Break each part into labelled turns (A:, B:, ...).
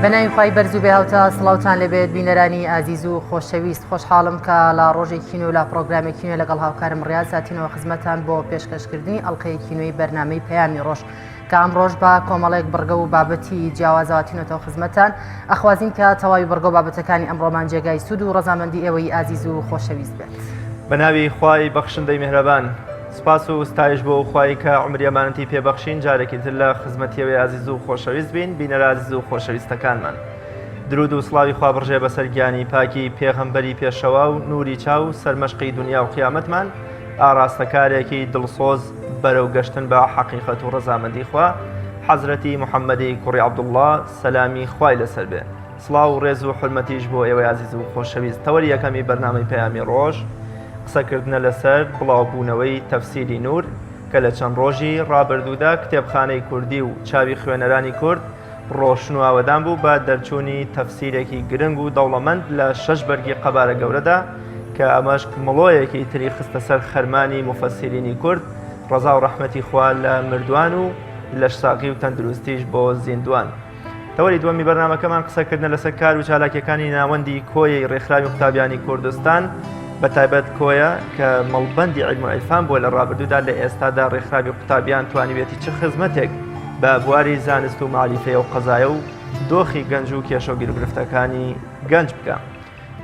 A: بەناوی خوای بەرز و بێهاوتا سڵاوتان لەبێت بینەرانی ئازیز و خۆشەویست، خۆشحاڵم کە لە ڕۆژێکی کینۆ لە پرۆگرامێکی کینۆ لەگەڵ هاوکارم ڕیاز هاتینەوە خزمەتان بۆ پێشکەشکردنی ئەڵقەی کینۆی بەرنامەی پەیامی ڕۆژ کە ئەم ڕۆژ بە کۆمەڵێک بڕگە و بابەتی جیاوازەواتینەوە خزمەتان. ئەخوازین کە تەواوی بڕگە و بابەتەکانی ئەمڕۆمان جێگای سوود و ڕەزامەندی ئێوەی ئازیز و خۆشەویست بێت.
B: بەناوی خوای بەخشندەی میهرەبان، سپاس و ستایش بۆ خوای کە عمریەمانەتی پێبەخشین جارێکی تر لە خزمەتیەوەی ئازیز و خۆشەویست بین. بینەرە ئازیز و خۆشەویستەکانمان، درود و سڵاوی خوا بڕژێ بەسەر گیانی پاکی پێغەمبەری پێشەوا و نوری چاو سەرمەشقی دنیا و قیامەتمان، ئاراستەکارێکی دڵسۆز بەرەو گەشتن بە حەقیقەت و ڕەزامەندی خوا، حەزرەتی محەممەدی کوڕی عەبدوڵڵا سەلامی خوای لەسەر بێ. سڵاو و ڕێز و حورمەتیش بۆ ئێوەی ئازیز و خۆشەویست. تەوەری یەکەمی بەرنامەی پەیامی ڕۆژ قسەکردنە لەسەر بڵاوبوونەوەی تەفسیری نور کە لە چەند ڕۆژی ڕابردوودا کتێبخانەی کوردی و چاوی خوێنەرانی کورد ڕۆشن و ئاوەدان بوو بە دەرچوونی تەفسیرێکی گرنگ و دەوڵەمەند لە 6 بەرگی قەبارە گەورەدا کە ئەمەش مڵۆیەکی تری خستە سەر خەرمانی مفەسیرینی کورد، ڕەزا و ڕەحمەتی خوا لە مردووان و لەش ساقی و تەندروستیش بۆ زیندوان. تەوەری دووەمی بەرنامەکەمان قسەکردنە لەسەر کار و چالاکیەکانی ناوەندی کۆیەی ڕێکخراوی قوتابیانی کوردستان، بەتایبەت کۆیە کە مەڵبەندی عیلم و عیرفان بۆ لە ڕابردوودا لە ئێستادا ڕێکخراوی قوتابیان توانیوێتی چ خزمەتێک بە بواری زانست و معالیفەیە و قەزایە و دۆخی گەنج و کێشە و گیرگرفتەکانی گەنج بکە.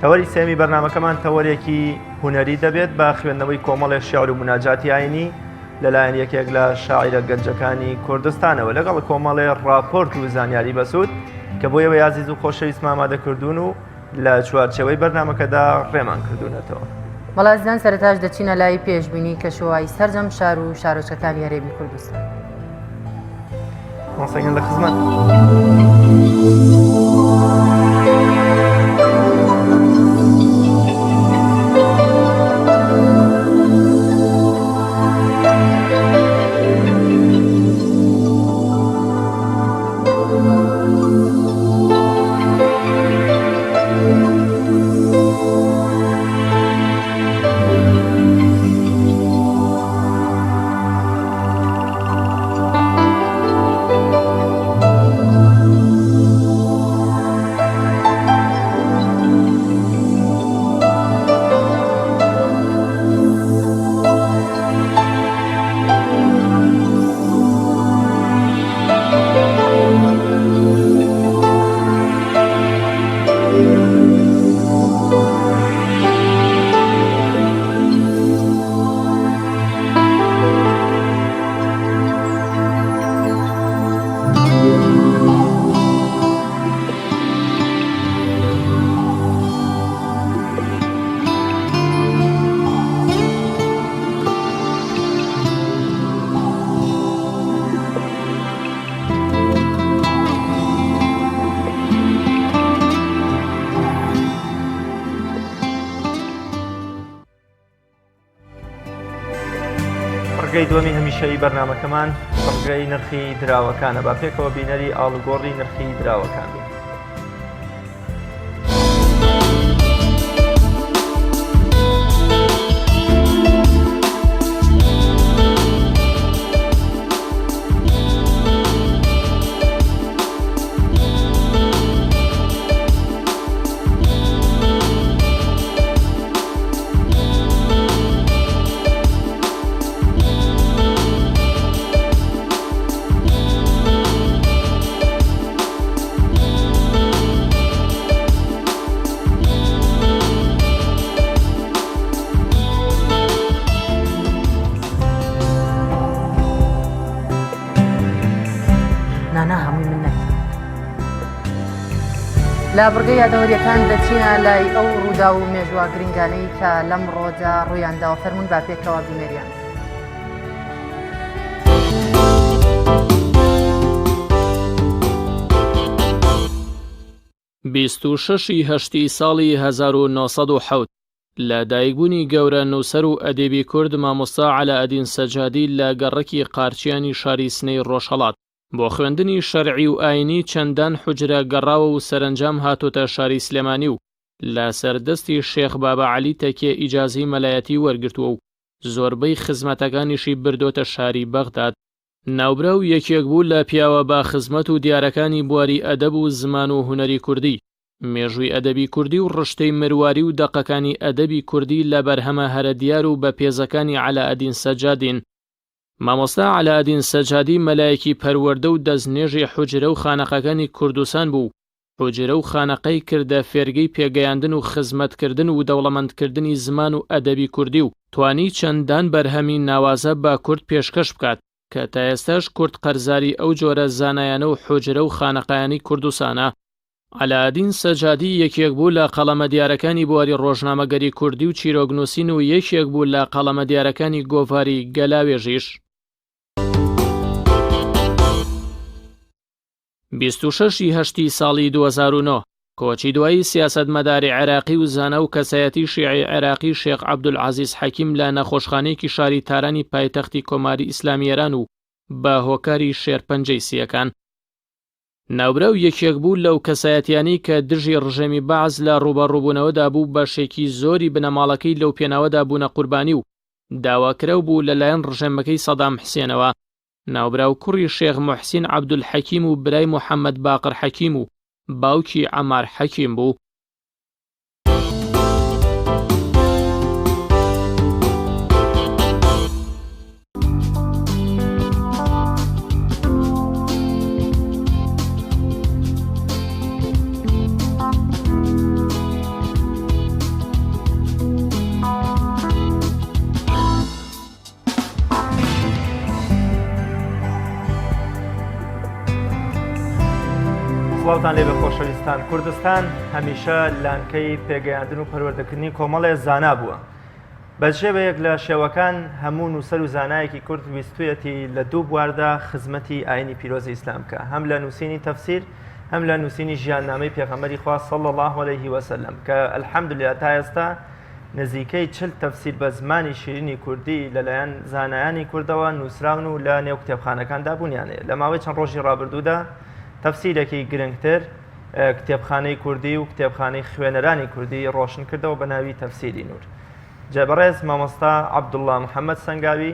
B: تەوەری سێمی بەرنامەکەمان تەوەرێکی هونەری دەبێت بە خوێندنەوەی کۆمەڵێک شیعر و مناجاتی ئاینی لەلایەن یەکێک لە شاعیرە گەنجەکانی کوردستانەوە لەگەڵ کۆمەڵێ راپۆرت و زانیاری بەسوود کە بۆ ئێوەی ئازیز و خۆشەویست ئامادەکردوون و لە چوارچێوەی بەرنامەکەدا ڕێمان کردوونەتەوە.
A: وەڵازیان سەرەتاش دەچینە لای پێشبینی کەشەوەی سەرجەم شار و شارۆچەکانی هەرێمی کوردستان.
B: مۆسەگەن لە خزمەت. ڕگەی دووەمی هەمیشەیی بەرنامەکەمان ڕگەی نرخی دراوەکانە. با پێکەوە بینەری ئاڵوگۆڕی نرخی دراوەکان بین.
A: لە بڕگەی یادەوەریەکان دەچینە لای ئەو ڕوودا و مێژووە گرنگانەی کە لەم ڕۆدا ڕوویانداوە. فەرموون با پێکەوە بینەریان.
C: 26 هەشتی ساڵی 1970 لە دایکبوونی گەورە نووسەر و ئەدێبی کورد مامۆستا عەلاءەدین سەجادی لە گەڕەکی قارچیانی شاری سنەی ڕۆژهەڵات بۆ خوێندنی شەرعی و ئاینی چەندان حوجرە گەڕاوە و سەرنجام هاتۆتە شاری سلێمانی و لە سەردەستی شێخ بابا عەلی تەکیە ئیجازەی مەلایەتی وەرگرتووە و زۆربەی خزمەتەکانیشی بردۆتە شاری بەغداد ناوبرە و یەکێک بوو لە پیاوە با خزمەت و دیارەکانی بواری ئەدەب و زمان و هونەری کوردی، مێژووی ئەدەبی کوردی و ڕشتەی مرواری و دەقەکانی ئەدەبی کوردی لە بەرهەمە هەرە دیار و بە پێزەکانی عەلاءەدین سەجادین. مامۆستا عەلاءەدین سەجادی مەلایەکی پەروەردە و دەستنێژی حوجرە و خانەقەکانی کوردستان بوو. حوجرە و خانەقەی کردە فێرگەی پێگەیاندن و خزمەتکردن و دەوڵەمەندکردنی زمان و ئەدەبی کوردی و توانی چەندان بەرهەمی ناوازە با کورد پێشکەش بکات کە تا ئێستاش کورد قەرزاری ئەو جۆرە زانایانە و حوجرە و خانەقایانی کوردستانە. عەلاءەدین سەجادی یەکێک بوو لە قەڵەمە دیارەکانی بواری ڕۆژنامەگەری کوردی و چیرۆکنووسین و یەکێک بوو لە قەڵەمە دیارەکانی گۆڤاری گەلاوێژیش. 26 هەشتی ساڵی 2009 کۆچی دوایی سیاسەتمەداری عێراقی و زانە و کەسایەتی شیعی عێراقی شێخ عەبدولعەزیز حەکیم لە نەخۆشخانەیەکی شاری تارانی پایتەختی کۆماری ئیسلامی ئێران و بە هۆکاری شێرپەنجەی سیەکان. ناوبرە و یەکێک بوو لەو کەسایەتیانی کە دژی ڕژێمی بەعز لە ڕوبەڕووبوونەوەدا بوو بەشێکی زۆری بنەماڵەکەی لەو پێناوەدا بوونە قوربانی و داواکرەو بوو لەلایەن ڕژێمەکەی سەدام حسێنەوە. ناوبرا و کوڕی شێخ موحسین عەبدولحەکیم و برای موحەممەد باقر حەکیم و باوکی عەمار حەکیم بوو.
B: سڵاوتان لێ بە خۆشەویستان. کوردستان هەمیشە لانکەی پێگەیاندن و پەروەردەکردنی کۆمەڵێ زانا بووە. بەشێوەیەک لە شێوەکان هەموو نووسەر و زانایەکی کورد ویستویەتی لە دوو بواردا خزمەتی ئاینی پیرۆزی ئیسلام کە هەم لە نووسینی تەفسیر هەم لە نووسینی ژیاننامەی پێغەمبەری خوا صلی الله علیه وسلم کە الحەمدولله تا ئێستا نزیکەی 40 تەفسیر بە زمانی شیرینی کوردی لەلایەن زانایانی کوردەوە نووسراون و لە نێو کتێبخانەکاندا بوونیانەیە. لە ماوەی چەند ڕۆژی ڕابردوودا تەفسیرێکی گرنگتر کتێبخانەی کوردی و کتێبخانەی خوێنەرانی کوردی ڕۆشن کردەوە بە ناوی تەفسیری نور. جەبەڕێز مامۆستا عەبدوڵڵا محەممەد سەنگاوی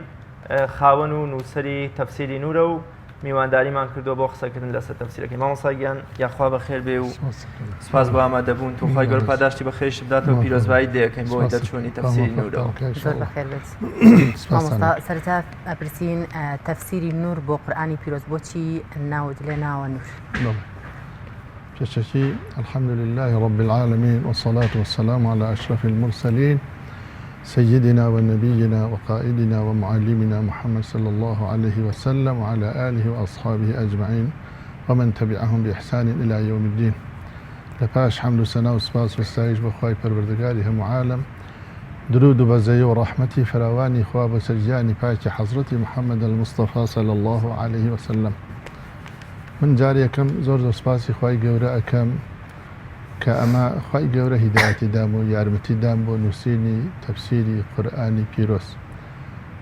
B: خاوەن و نووسەری تەفسیری نورە و میوانداریمان کردووە بۆ قسەکردن لەسەر تەفسیرەکەی. مامۆستا گیان یاخوا بەخێر بێ و سپاس بۆ ئامادەبوون. توخوای گەورە پاداشتی بە خێرش بداتەوە پیرۆزبایی دەکەین بۆ دەرچوونی تەفسیری نورەوە.
A: مامۆستا سەرەتا ئەپرسین تەفسیری نور بۆ قورئانی پیرۆز بۆچی ناوت لێ ناوە نور؟
D: پێشەکی الحمد لله رب العالمين والصلاة والسلام على أشرف المرسلين سيدنا ونبينا وقائدنا ومعلمنا محمد صلى الله عليه وسلم وعلى آله وأصحابه أجمعين ومن تبعهم بإحسان إلى يوم الدين. لپاش حمد و سنا و سپاس و ستایش بۆ خوای پەروەردگاری هەموو عالم، درود و بەزەیی و ڕەحمەتی فراوانی خوا بە سەرگیانی پاکی حەزرەتی محەممەد المستەفا صلی الله عليه وسلم. من جارێکم زۆر سپاسی خوای گەورە ئەکەم کە ئەمە خوای گەورە هیدایەتی دام و یارمەتی دام بۆ نووسینی تەفسیری قورئانی پیرۆز.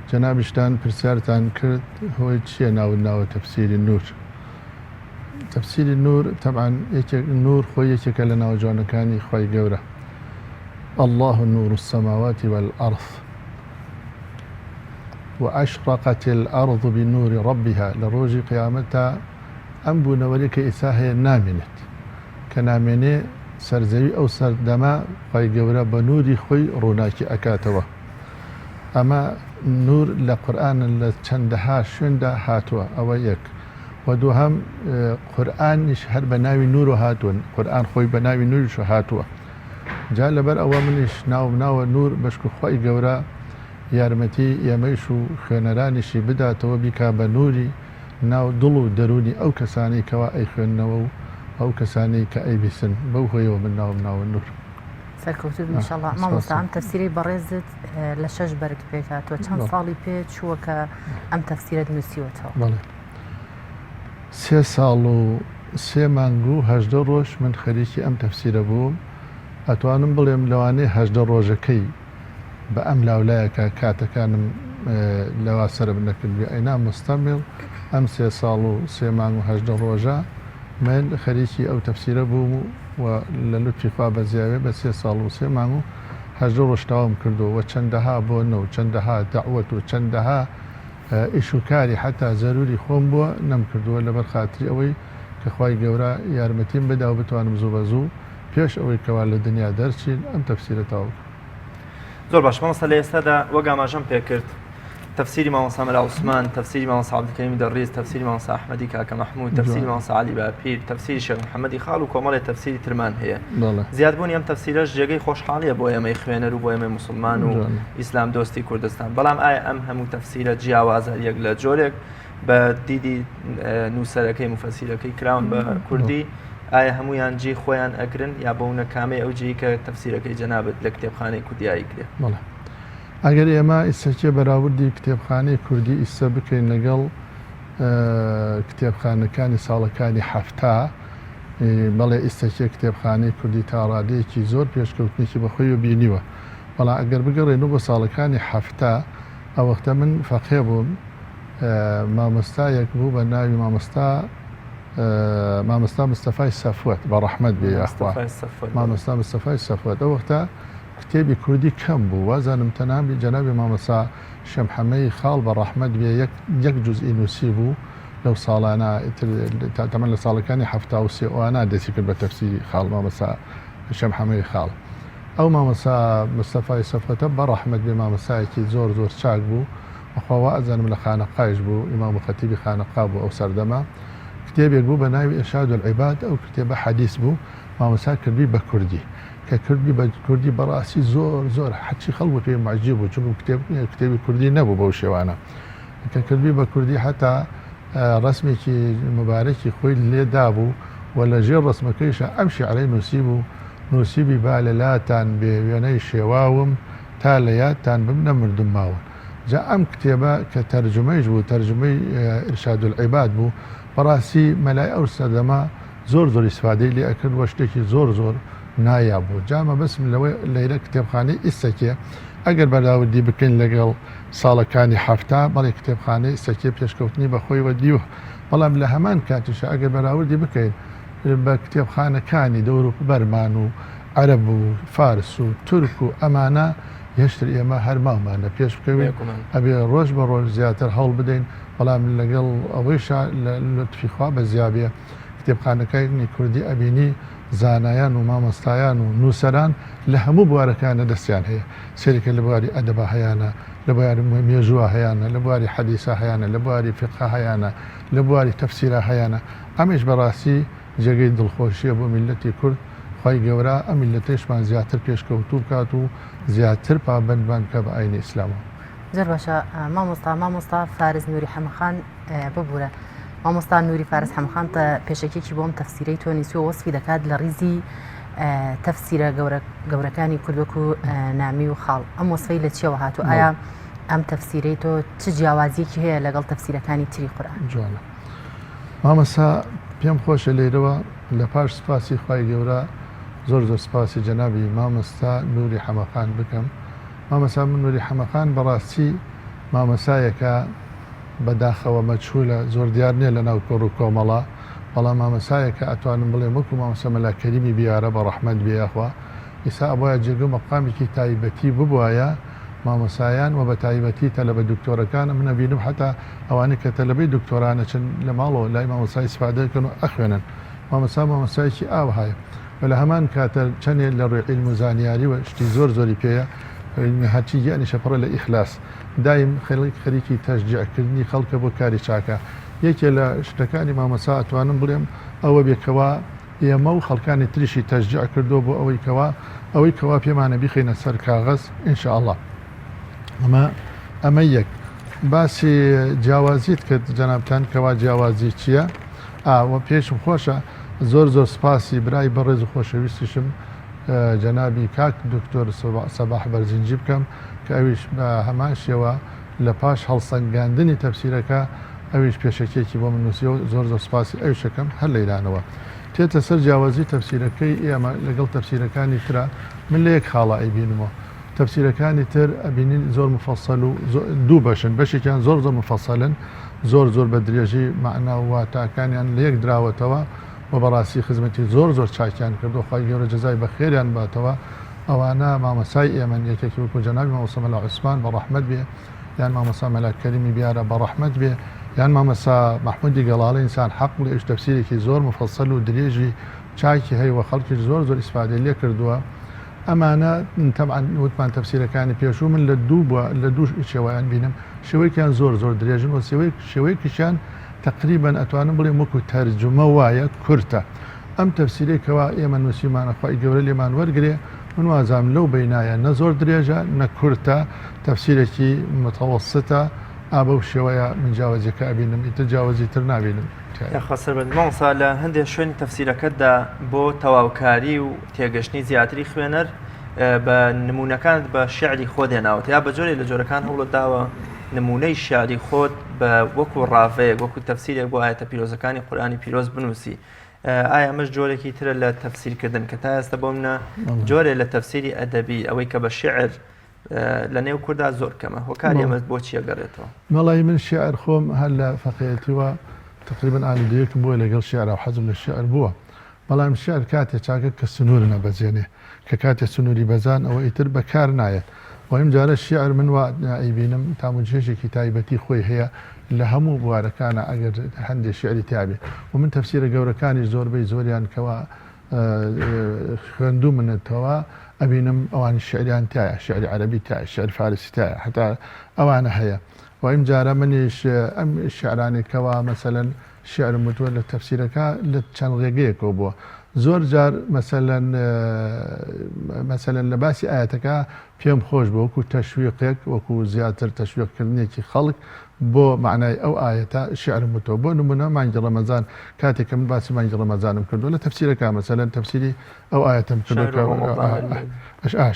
D: جەنابیشتان پرسیارتان کرد هۆی چییە ناوە تەفسیری نور؟ تەفسیری نور طبعا نور خۆی یەکێکە لە ناوجوانەکانی خوای گەورە. الله نور السماوات والأرض وأشرقت الأرض بنور ربها. لروجي قيامتها ئەم بوونەوەری کە ئیسا هەیە نامێنێت کە نامێنێ سەرزەوی ئەو سەردەما خوای گەورە بە نوری خۆی ڕووناکی ئەکاتەوە. ئەمە نور لە قورئانە لە چەندەها شوێندا هاتووە. ئەوە یەک. و دووهەم قورئانیش هەر بە ناوی نور و هاتوون، قورئان خۆی بە ناوی نوریش هاتووە. جا لەبەر ئەوە منیش ناوە نور بەشک خوای گەورە یارمەتی ئێمەیش و خوێنەرانیشی بداتەوە بیکا بە نوری ناو دڵ و دەرونی ئەو کەسانی کەوا ئەی خوێندنەوە و ئەو کەسانی کە ئەی بیسن بەو هۆیەوە من ناوە نور.
A: سەرکەوتوو ئینشاءڵڵا. مامۆستا ئەم تەفسیری بەڕێزت لە 6 بەرگ پێت هاتووە. چەند ساڵی پێ چووە کە ئەم تەفسیرت نووسیوەتەوە؟
D: بەڵێ 3 ساڵ و 3 مانگ و 18 ڕۆژ من خەریکی ئەم تەفسیرە بووم. ئەتوانم بڵێم لەوانەیە 18 ڕۆژەکەی بە ئەم لاولایەکە کاتەکانم لەوا سرە بنەکردوی ئەینا مستەمڵ ئەم 3 ساڵ و 3 مانگ و 18 ڕۆژە من خەریکی ئەو تەفسیرە بووم و لە لوتفی خوا بە زیاوێ بە 3 ساڵ و 3 مانگ و 18 ڕۆژ تەواوم کردو و چەندەها بۆنە و چەندەها دەعوەت و چەندەها ئیش و کاری حتا زەروری خۆم بووە نەمکردووە لەبەر خاتری ئەوەی کە خوای گەورە یارمەتیم بدا و بتوانم زوو بە زوو پێش ئەوەی کەوا لە دنیا دەرچین ئەم تەفسیرەتەوە.
B: زۆر باش مامۆستا لە ئێستادا وەک ئاماژەم پێکرد تفسيري مامۆستا مەلا عوسمان، تفسيري مامۆستا عەبدولکەریم دەڕیز، تفسيري مامۆستا ئەحمەدی کاکە مەحموود، تفسيري مامۆستا عەلی باپیر، تفسيري شێخ محەممەدی خاڵ و کۆمەڵێ تفسيری ترمان هەیە. زیادبوونی ئەم تفسیرەش جێگەی خۆشحاڵیە بۆ ئێمەی خوێنەر و بۆ ئێمەی موسڵمان و ئیسلام دۆستی کوردستان. بەڵام ئایا ئەم هەموو تفسیرە جیاوازە یەک لە جۆرێک بە دیدی نووسەرەکەی مفەسیرەکەی کراون بە کوردی ئایا هەمویان جێی خۆیان ئەگرن یا بەونە کامەی ئەو جێی کە تفسیرەکەی جەنابەت لە کتێبخانەی کوردیایی کرێ؟
D: ئەگەر ئێمە ئیسەکێ بەراوردی کتێبخانەی کوردی ئیسە بکەین لەگەڵ کتێبخانەکانی ساڵەکانی هەفتا، بەڵێ ئیسەکێ کتێبخانەی کوردی تا ڕادەیەکی زۆر پێشکەوتنێکی بەخۆی و بینیوە. بەڵام ئەگەر بگەڕێنەوە بە ساڵەکانی هەفتا ئەوەختە من فەقێ بووم، مامۆستایەک بوو بە ناوی مامۆستا مستەفای سەفوەت بە ڕەحمەت بێ ئەخوا، مامۆستا مستەفای سەفوەت. ئەو وەختە کتێبی کوردی کەم بوو، وازانم تەنامی جەنابی مامۆستا شەمحەمەی خاڵ بە ڕەحمەت بێ یەک جوزئی نووسی بوو لەو ساڵانە تەمەن لە ساڵەکانی هەفتا و سێ ئەوانە دەستی کرد بە تەفسیری خاڵ مامۆستا شەمحەمەی خاڵ. ئەو مامۆستا مستەفای سەفوەتە بە ڕەحمەت بێ مامۆستایەکی زۆر چاک بوو، بەخواوە ئەزانم لە خانەقایش بوو، ئیمام خەتیبی خانەقا بوو ئەو سەردەما. کتێبێک بوو بە ناوی ئێرشاد العیباد، ئەو کتێبە حەدیث بوو، مامۆستا کردی بە کوردی کە کردی بە کوردی بەڕاستی زۆر حەچی خەڵک پێ معجب بوو، چون کتێبی کوردی نەبوو بەو شێوانە کە کردی بە کوردی هەتا ڕسمێکی مبارەکی خۆی لێدا بوو و لە ژێر ڕسمەکەیشە ئەم شیعرەی نووسی بوو، نووسیبی با لە لاتان بێ وێنەی شێواوم تا لە یادتان بم نەمردم ماوە. جا ئەم کتێبە کە تەرجمەیش بوو، تەرجمەی ئێرشاد العیباد بوو، بەڕاستی مەلای ئەو سەردەما زۆر ئیسفادەی لێ ئەکرد وە شتێکی زۆر نایاب بوو. جامە بەسم لەوەی لەیرە کتێبخانەی ئیسەکێ ئەگەر بەراوردی بکەین لەگەڵ ساڵەکانی هەفتا، بەڵێ کتێبخانەی ئیسەکێ پێشکەوتنی بەخۆی وە دیوە. بەڵام لە هەمان کاتیشە ئەگەر بەراوردی بکەین بە کتێبخانەکانی دەور و بەرمان و عەرەب و فارس و تورک و ئەمانە هێشتر ئێمە هەر ماومانە پێش بکەوێت، ئەبێ ڕۆژ بە ڕۆژ زیاتر هەڵ بدەین. بەڵام لەگەڵ ئەوەیشا لەتفیخوا بەزیابێ کتێبخانەکانی کوردی ئەبینی زانایان و مامۆستایان و نووسەران لە هەموو بوارەکانە دەستیان هەیە، سێرێکە لە بواری ئەدەبا هەیەە، لە بواری مێژووە هەیەە، لە بواری حەدیسە هەیەە، لە بواری فقه هەیەە، لە بواری تەفسیرە هەیەە. ئەمەش بەڕاستی جێگەی دڵخۆشیە بۆ میلەتی کورد. خی گەورە ئەم میلەتێشمان زیاتر پێشکەوتوو بکات و زیاتر پابەندمان کە بە ئاینی ئیسلامەوە.
A: زۆر باشە مامۆستا فارس نووری حەمەخان ببوورە. مامۆستا نووری فارس حەمەخان پێشەکێکی بۆم تەفسیرەی تۆ نووسی و وەسفی دەکات لە ڕیزی تەفسیرە گەورەکانی کوردوەک و نامی و خاڵ. ئەم وەسفەی لە چیەوە هاتوو؟ ئایا ئەم تەفسیرەی تۆ چ جیاوازیەکی هەیە لەگەڵ تەفسیرەکانی تری قورئان؟
D: جوانە. مامۆستا پێم خۆشە لێرەوە لە پاش سپاسی خی گەورە زۆر سپاسی جەنابی مامۆستا نووری حەمەخان بکەم. مامۆستا نووری حەمەخان بەڕاستی مامۆسایەکە بەداخەوە مەجهولە، زۆر دیار نییە لە ناو کۆڕ و کۆمەڵە، بەڵام مامۆسایەکە ئەتوانم بڵێ وەکو مامۆستا مەلا کەریمی بیارە بە ڕەحمەت بێخوا ئیسا ئەوە جێگە مەقامێکی تایبەتی ببوایە مامۆسایان و بە تایبەتی تەلەبە دکتۆرەکانە منە بینم حتا ئەوانەی کە تەلەبەی دکتۆرانە چن لە ماڵەوە لای مامۆسای ئیسفادەکەن و ئەخوێنن. مامۆسایەکی ئاو هەیە و لە هەمان کاتە چەندێک لە ڕووی عیلم و زانیاری و شتی زۆری پێیە، هەرچی گیانی شەپڕە لە ئیخلاس دایم خەریکی تەشجیعکردنی خەڵکە بۆ کاری چاکە. یەکێ لە شتەکانی مامۆسا ئەتوانم بڵێم ئەوە بێکەوە ئێمە و خەڵکانی تریشی تەشجیع کردو بۆ ئەوەی کەوا پێمانە بیخینە سەر کاغەز ئینشاءالله. ئەمە یەک باسی جیاوازیت کرد جەنابتان کەوا جیاوازی چییە؟ وە پێشم خۆشە زۆر سپاسی برای بەڕێز و خۆشەویستیشم جەنابی کاک دکتۆر سەباح بەرزنجی بکەم کە ئەویش بە هەمان شێوە لە پاش هەڵسەنگاندنی تەفسیرەکە ئەویش پێشەکێکی بۆ من نووسی و زۆر سپاسی ئەوشەکەم هەر لە ایرانەوە. تێتە سەر جیاوازی تەفسیرەکەی ئێمە لەگەڵ تەفسیرەکانی ترە من لە یەک خاڵە ئەیبینمەوە. تەفسیرەکانی تر ئەبینین زۆر مفەسەل و دوو بەشن، بەشێکیان زۆر مفەسەلن، زۆر بە درێژی مەعنا و واتاکانیان لە یەک دراوەتەوە و بەڕاستی خزمەتی زۆر چاکیان کردو خی گەورە جەزای بە خێریان باتەوە. ئەوانە مامۆسای ئێمە یەکێکی وەکو جەنابی مامۆستا مەلا عوسمان بە ڕەحمەت بێ یان مامۆستا مەلات کەریمی بیارە بە ڕەحمەت بێ یان مامۆستا محمودی گەڵاڵی ئینسان حەق لە ئێش تەفسیرێکی زۆر مفەسەل و درێژی چاکی هەیە خەڵکی زۆر ئیسفادە لێ کردووە ئەمانە تەبعاً وتمان تەفسیرەکانی پێشوو من لە دوو شێوەیان بینم شێوەیەکیان زۆر درێژن و شێوەیەکیشیان تقریبان ئەتوانم بڵێم وەکو تەرجمە وایە کورتە ئەم تەفسیرێکەوە ئێمە نووسیمانە خی گەورە لێمان وەرگێ من وازام لەو بینایە نە زۆر درێژە نە کورتە تەفسیرێکی متەوەسطە ئابە و شێوەیە منجاوازیەکە ئەبینم ئیتر تر نابینم
B: خەسەر بن ماڵسا لە هەندێک شوێنی تەفسیرەکەتدا بۆ تەواوکاری و تێگەشتنی زیاتری خوێنەر بە نمونونەکانت بە شعری خۆ دێناوت یا بە جۆرێک لە جۆرەکان هەوڵت داوە نمونەی شعری خۆت بە وەکو ڕاوەیەک وەکو تەفسیرێک بۆ ئاەتە پیرۆزەکانی قورآانی پیرۆز بنووسی ئایا ئەمەش جۆرێکی ترە لە تەفسیرکردن کە تا ئێستا بۆ منە جۆرێک لە تەفسیری ئەدەبی ئەوەی کە بە شعر لە نێو کووردا زۆر کەمە هۆکاری ئەمە بۆچی ئەگەڕێتەوە
D: مەڵی من شعر خۆم هەر لە فەقێتیوە تقریبا ئالودەیەکم بووە لەگەڵ شعر و حەزم لە شعر بووە بەڵام شعر کاتێک چاکە کە سنوور نەبەزێنێ کە کاتێک سنووری بەزان ئەوە ئیتر بەکار نایەت وەیم جارە شعر من وا ئەیبینم تاموجێژێکی تایبەتی خۆی هەیە لە هەموو بوارەکانە ئەگەر هەندێک شعری تابێ و من تەفسیرە گەورەکانی زۆربەی زۆریان کەوا خوێندوو منێتەوە ئەبینم ئەوان شعریان تایە شعری عەرەبی تایە شعر فارسی تایە حتا ئەوانە هەیە وەیم جارە منیش ئەم شعرانێکەوە مەسەلەن شعرم وتووە لە تەفسیرەکە لە چەند ڕێگەیەکەوە بووە زۆر جار مەسەلەن لە باسی ئاەتەکە پێم خۆش بە وەکو تەشویقێک وەکو زیاتر تەشویقکردنێکی خەڵک بۆ معنای ئەو ئاەتە شعرم وتەوە بۆ نمونە مانگی ڕەمەزان کاتێکم باسی مانگی ڕەمەزانم کردو لە تەفسیرەکە مەسەلەن تەفسیری ئەو ئاەتم کردو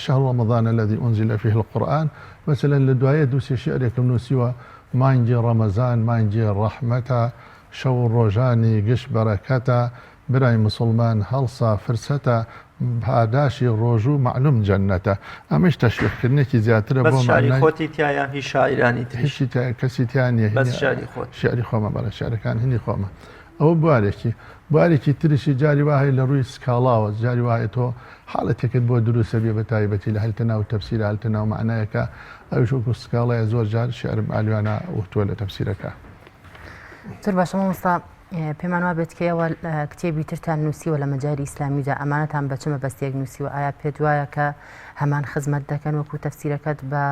D: شهر رمضان الذي أنزل فيه القرآن مثلا لدواية دوسي شعركم نوسيوة مانجي رمضان مانجي رحمة شو روجاني قش بركة براي مسلمان هلصا فرسة پاداشی ڕۆژ و معلوم جەنەتە ئەمەش تەشویقکردنێکی زیاترە بۆ
B: شعری خۆتی تایە هیچ شاعرانی
D: هیچی کەسی تیانە شعری خۆمە بەڵە شعرەکان هینی خۆمە ئەوە بوارێکی ترشی جاری وایە لە ڕووی سکاڵاوە جاری وایە تۆ حاڵەتێکت بۆ دروستە بێ بە تایبەتی لە هەلتە ناو تەفسیرە هەلتە ناو معنایەکە ئەوش وەکو سکاڵایە زۆر جار شعرم ئالیوانە وتووە لە تەفسیرەکە
A: زۆر باشە مامۆستا پێمان وا بێت کە ئێوە کتێبی ترتان نووسیوە لە مەجاری ئیسلامیدا ئەمانەتان بەچمە بەستێک نووسیوە ئایا پێت وایە کە هەمان خزمەت دەکەن وەکو تەفسیرەکەت بە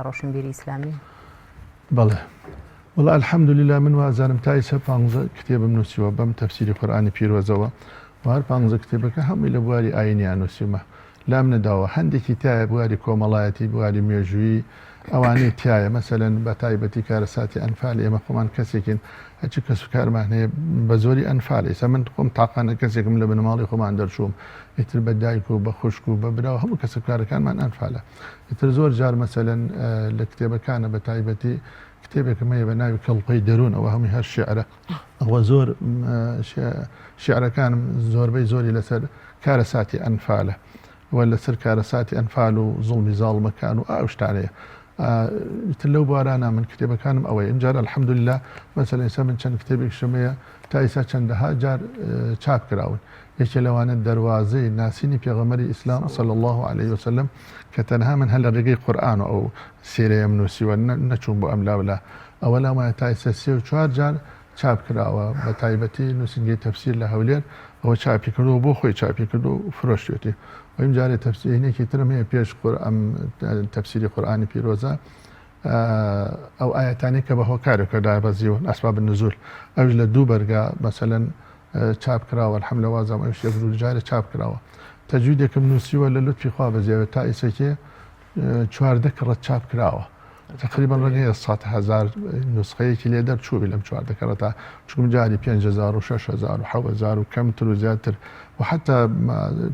A: ڕۆشنبیری ئیسلامی؟
D: بەڵێ وڵا الحەمدولله من وازانم تا ئێستا 15 کتێبم نووسیوە بەم تەفسیری قورئانی پیرۆزەوە و هەر 15 کتێبەکە هەمووی لە بواری ئاینیان نووسیمە لام نەداوە هەندێکی تایە بواری کۆمەڵایەتی بواری مێژووی ئەوانەی تایە مەسەلەن بە تایبەتی کارەساتی ئەنفال ئێمە خۆمان کەسێکین هەچی کەس و کارمان هەیە بە زۆری ئەنفال ئێستا من خۆم تاقانە کەسێکم لە بنەماڵی خۆمان دەرچووم ئیتر بە دایک و بە خوشک و بە براوە هەموو کەسە کارەکانمان ئەنفالە ئیتر زۆر جار مەسەلەن لە کتێبەکانە بە تایبەتی کتێبێکم هەیە بە ناوی کەڵقەی دەروون ئەوە هەمووی هەر شعرە ئەوە زۆر شعرەکانم زۆربەی زۆری لەسەر کارەساتی ئەنفالە وە لەسەر کارەساتی ئەنفال و زوڵمی زاڵمەکان و ئاو شتانەیە تر لەو بارانە من کتێبەکانم ئەوەی ئەمجار الحەمدولله مەسەلەن ئێستا من چەند کتێبێک شمەیە تا ئێستا چەندەها جار چاپ کراون یەکێ لەوانە دەواازەی ناسینی پێغەمبەری ئیسلام صلی الله عليه وسلم کە تەنها من هەر لە ڕێگەی قورئان و ئەو سێرەیەم نووسیوە نەچوون بۆ ئەم لاولا ئەوە لامایە تا ئێستا 34 جار چاپ کراوە بە تایبەتی نووسنگی تەفسیر لە هەولێر ئەوە چاپی کردو بۆ خۆی چاپی کردو و فرۆشتێتی ویم جارێ تەفسیرێکی ترم هەیە پێش ئەم تەفسیری قورئانی پیرۆزە ئەو ئاەتانی کە بە هۆکارێکە دابەزیوە ئەسباب النزول ئەوش لە دوو بەرگا مەسەلەن چاپ کراوە الحەمدولله وازام ئەوش یەک دوو جارێ چاپ کراوە تەجویدێکم نووسیوە لە لوتفی خوا بەزیاوێت تا ئێسێکێ 14 کڕەت چاپ کراوە تقریبا ڕێگەیە 100,000 نسخەیەکی لێ دەرچووی لەم 14 کڕەتە چکم جاری 5,000 و 6,000 و 7,000 و کەمتر و زیاتر و حتا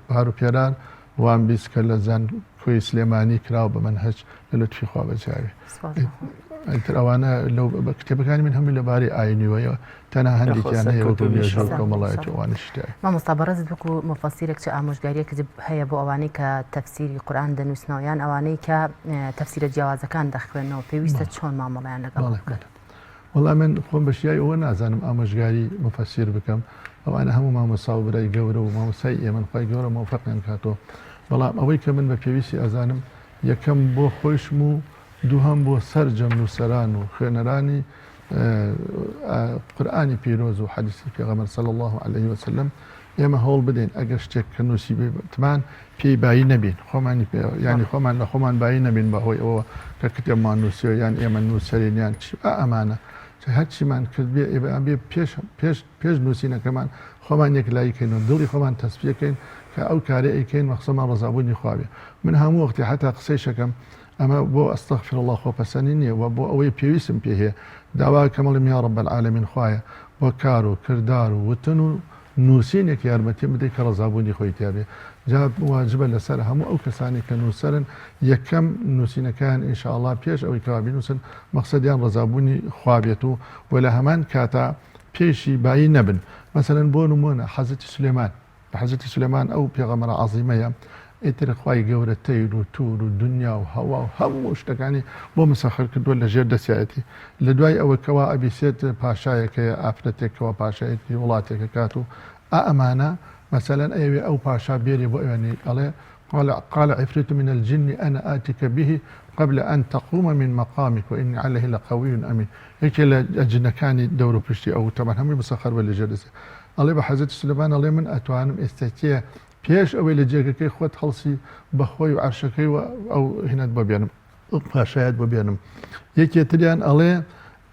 D: هەر و پێران وان بیست کە لە زان کوێی سلێمانی کراوە بە منهەج لە لوتفی خوا بەجیاوێ ئیتر ئەوانە لەو کتێبەکانی من هەمووی لەبارەی ئاینیوەیە تەنها هەندێکیان هەیە وەکو مێژوو و کۆمەڵایەتی ئەوانش تایە
A: مامۆستا بەڕێزت وەکو مفەسیرێک چه ئامۆژگاریەکت هەیە بۆ ئەوانەی کە تەفسیری قورئان دەنووسنەوە یان ئەوانەی کە تەفسیرە جیاوازەکان دەخوێنەوە پێویستە چۆن مامەڵەیان لەگەڵ بکەن؟
D: وەڵام من خۆم بەشیای ئەوە نازانم ئامۆژگاری مفەسیر بکەم ئەوانە هەموو مامۆستا و برای گەورە و مامۆستای ئێمە خۆی گەورە مۆفەقیان کاتەوە بەڵام ئەوەی کە من بە پێویستی ئەزانم یەکەم بۆ خۆشم و دووهەم بۆ سەرجەم نووسەران و خوێنەرانی قورئانی پیرۆز و حەدیسی پێغەمبەر صلی الله عليه وسلم ئێمە هەوڵ بدەین ئەگەر شتێک کە نووسی بێتمان پێی بایی نەبین خۆمانی ینی خۆمان لە خۆمان بایی نەبین بەهۆی ئەوە کە کتێبمان نووسیەوە یان ئێمە نووسەرین یان ئەمانە هەرچیمان کرد بێ پێش نووسینەکەمان خۆمان یەک لایکەینەوە دڵی خۆمان تەسبیەکەین کە ئەو کارە ئەیکەین مەقسەدمان ڕزابوونی خوا بێ من هەموو وەختی حتا قسەی شەکەم ئەمە بۆ ئەستەغفر الله خۆپەسەنی نییە و بۆ ئەوەی پێویستم پێ هەیە داوا کەمەڵم یا رب العالمین خوایە بۆ کار و کردار و وتن و نووسینێک یارمەتی بدەیت کە ڕزابوونی خۆی تیاابێ جا واجبە لەسەر هەموو ئەو کەسانی کە نووسەرن یەکەم نووسینەکان ئینشاءالله پێش ئەوەی کەوابی نووسن مەقسەدیان ڕزابوونی خوابێت و لە هەمان کاتا پێشی بایی نەبن مەسەرەن بۆ نمونە حەزەتی سولێمان حەزەتی سولێمان ئەو پێغەمبەرە عەزیمەیە ئیتر خوای گەورە تەیر و توور و دنیا و هەوا و هەموو شتەکانی بۆ مسەخر کردووە لە ژێر دەسیایەتی لە دوای ئەوە کەوا ئەبیسێت پاشایەکەیە ئافرەتێکەوە پاشایەتی وڵاتێکە کات و ئەمانە مەسەلەن ئەوێ ئەو پاشا بێری بۆ ئەوێنی ئەڵێ قال عفريت من الجن أنا آتك به قبل أن تقوم من مقامك وإني عليه لقوي أمين هيك الجن كان دور بشتي أو طبعا هم مسخر ولا جلسة الله بحزت سليمان الله من أتوانم استتيا بيش أو اللي جاك كي خوت خلصي بخوي وعرشكي أو هنا ببيانم باشايات ببيانم هيك تريان الله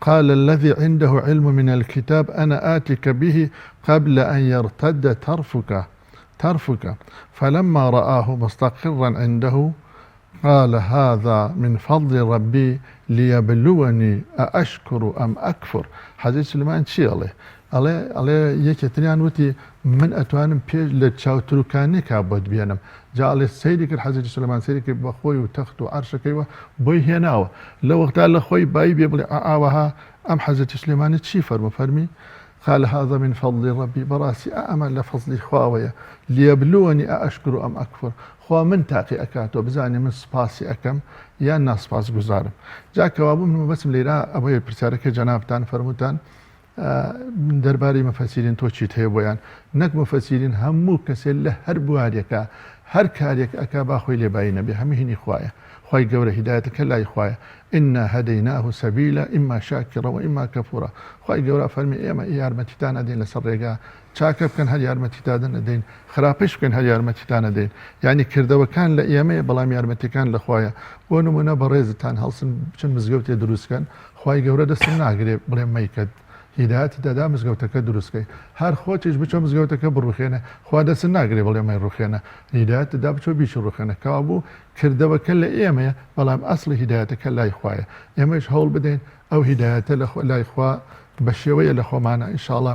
D: قال الذي عنده علم من الكتاب أنا آتك به قبل أن يرتد طرفك فلما رآه مستقرا عنده قال هذا من فضل ربي ليبلوني أأشكر أم أكفر حديث سليمان شي عليه يكتريان وتي من أتوانم بيج لتشاوتروكاني كابود بينم جاء عليه سيدك الحديث سليمان سيدك بخوي وتخت وعرشك بوي هناوه لو وقت قال خوي باي بيبلي آوها أم حديث سليمان شي فرمي قال هذا من فضل ربي براسي أأمل لفضل خواوية ليبلوني أأشكر أم أكفر خوا من تاقي أكاتو بزاني من سباسي أكم يا الناس سباس گزارم جا كوابو من بسم ليرا أبوي برسارك جنابتان فرموتان من درباري مفسرين توشيت هي بويان نك مفسرين همو كسل له هر بواريكا هر كاريك أكا باخوي لباينا بهمهني خوايا خواي قورة هدايتك لا يخوايا إنا هديناه سبيلا إما شاكرا وإما كفورا خواي قورة فرمي إما يارمتتان أدين لسرقا شاكر كان هل يارمتتان أدين خرابش كان هل يارمتتان أدين يعني كردوا كان لإيامي بلام يارمتتان لخوايا ونمونا بريزتان هلسن بچن مزقوتي دروس كان خواي قورة دستن ناقري بلين ميكد هدايات دادا مزگەوتەکە دروستکەی هەر خۆتیش بچۆ مزگەوتەکە بڕوخێنە خوا دەست ناگرێ بڵێ مای ڕوخێنە هدايات دادا بچۆ بیش ڕوخێنە کەوا بوو کردەوەکە لە ئێمەیە بەڵام ئەسڵی هداياتەکە لای خوایە ئێمەش هەوڵ بدەین ئەو هداياتە لای خوا بە شێوەیە لە خۆمانە ئینشاءڵڵا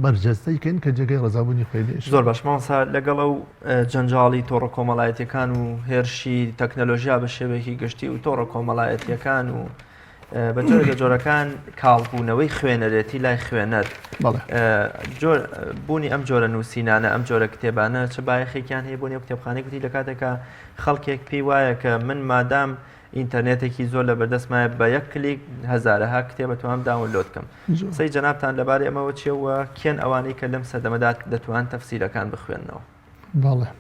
D: بەرجەستەیکەین کە جێگەی ڕزابوونی خۆی
B: زۆر باش مامۆستا لەگەڵ ئەو جەنجاڵی تۆڕە کۆمەڵایەتیەکان و هێرشی تەکنەلۆژیا بە شێوەیەکی گشتی و تۆڕە کۆمەڵایەتیەکان و بە جۆرە جۆرەکان کاڵبوونەوەی خوێنەرێتی لای خوێنەر بوونی ئەم جۆرە نووسینانە ئەم جۆرە کتێبانە چه بایەخێکیان هەیە بۆ نێو کتێبخانەی گوتی لە کاتێکە خەڵکێک پێی وایە کە من مادام ئینتەرنێتێکی زۆر لە بەردەستمایە بە یەک کلیک هەزارەها کتێبە توانم داونلۆد بکەم سەی جەنابتان لەبارەی ئەمەوە چیەوە کێن ئەوانەی کە لەم سەردەمەدا دەتوان تەفسیرەکان بخوێننەوە
D: باڵێ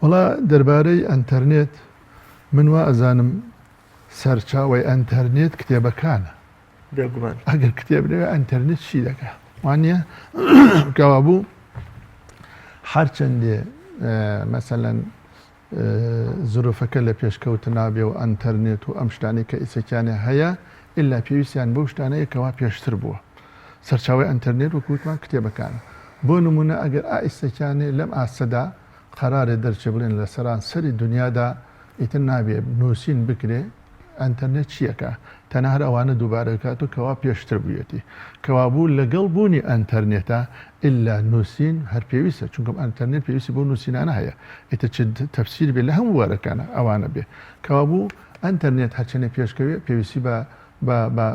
D: وڵا دەربارەی ئەنتەرنێت من وا ئەزانم سەرچاوی ئەنتەرنێت کتێبەکانە
B: بێگومان
D: ئەگەر کتێب لەوێ ئەنتەرنێت چی دەکە وانە کەوا بوو هەرچەندێ مەسەلەن زروفەکە لە پێشکەوت نابێ و ئەنتەرنێت و ئەم شتانی کە ئیسەکیانە هەیە ئللا پێویستیان بەو شتانەیە کەوا پێشتر بووە سەرچاوی ئەنتەرنێت وەکووتمان کتێبەکانە بۆ نمونە ئەگەر ئیسەکیانێ لەم ئاسەدا قەرارێ دەرچێ بڵێن لە سەران سەری دنیادا ئیتر نابێ نووسین بکرێ ئەنتەرنێت چیەکە تەنها هەر ئەوانە دووبارە کات و کەوا پێشتر بوویەتی کەوا بوو لەگەڵ بوونی ئەنتەرنێتە ئللا نووسین هەر پێویستە چونکەم ئەنتەرنێت پێویستی بۆ نووسینانە هەیە ئیتر تەفسیر بێ لە هەموو وەرەکانە ئەوانە بێ کەوا بوو ئەنتەرنێت هەرچەنە پێشکەوێ پێویستی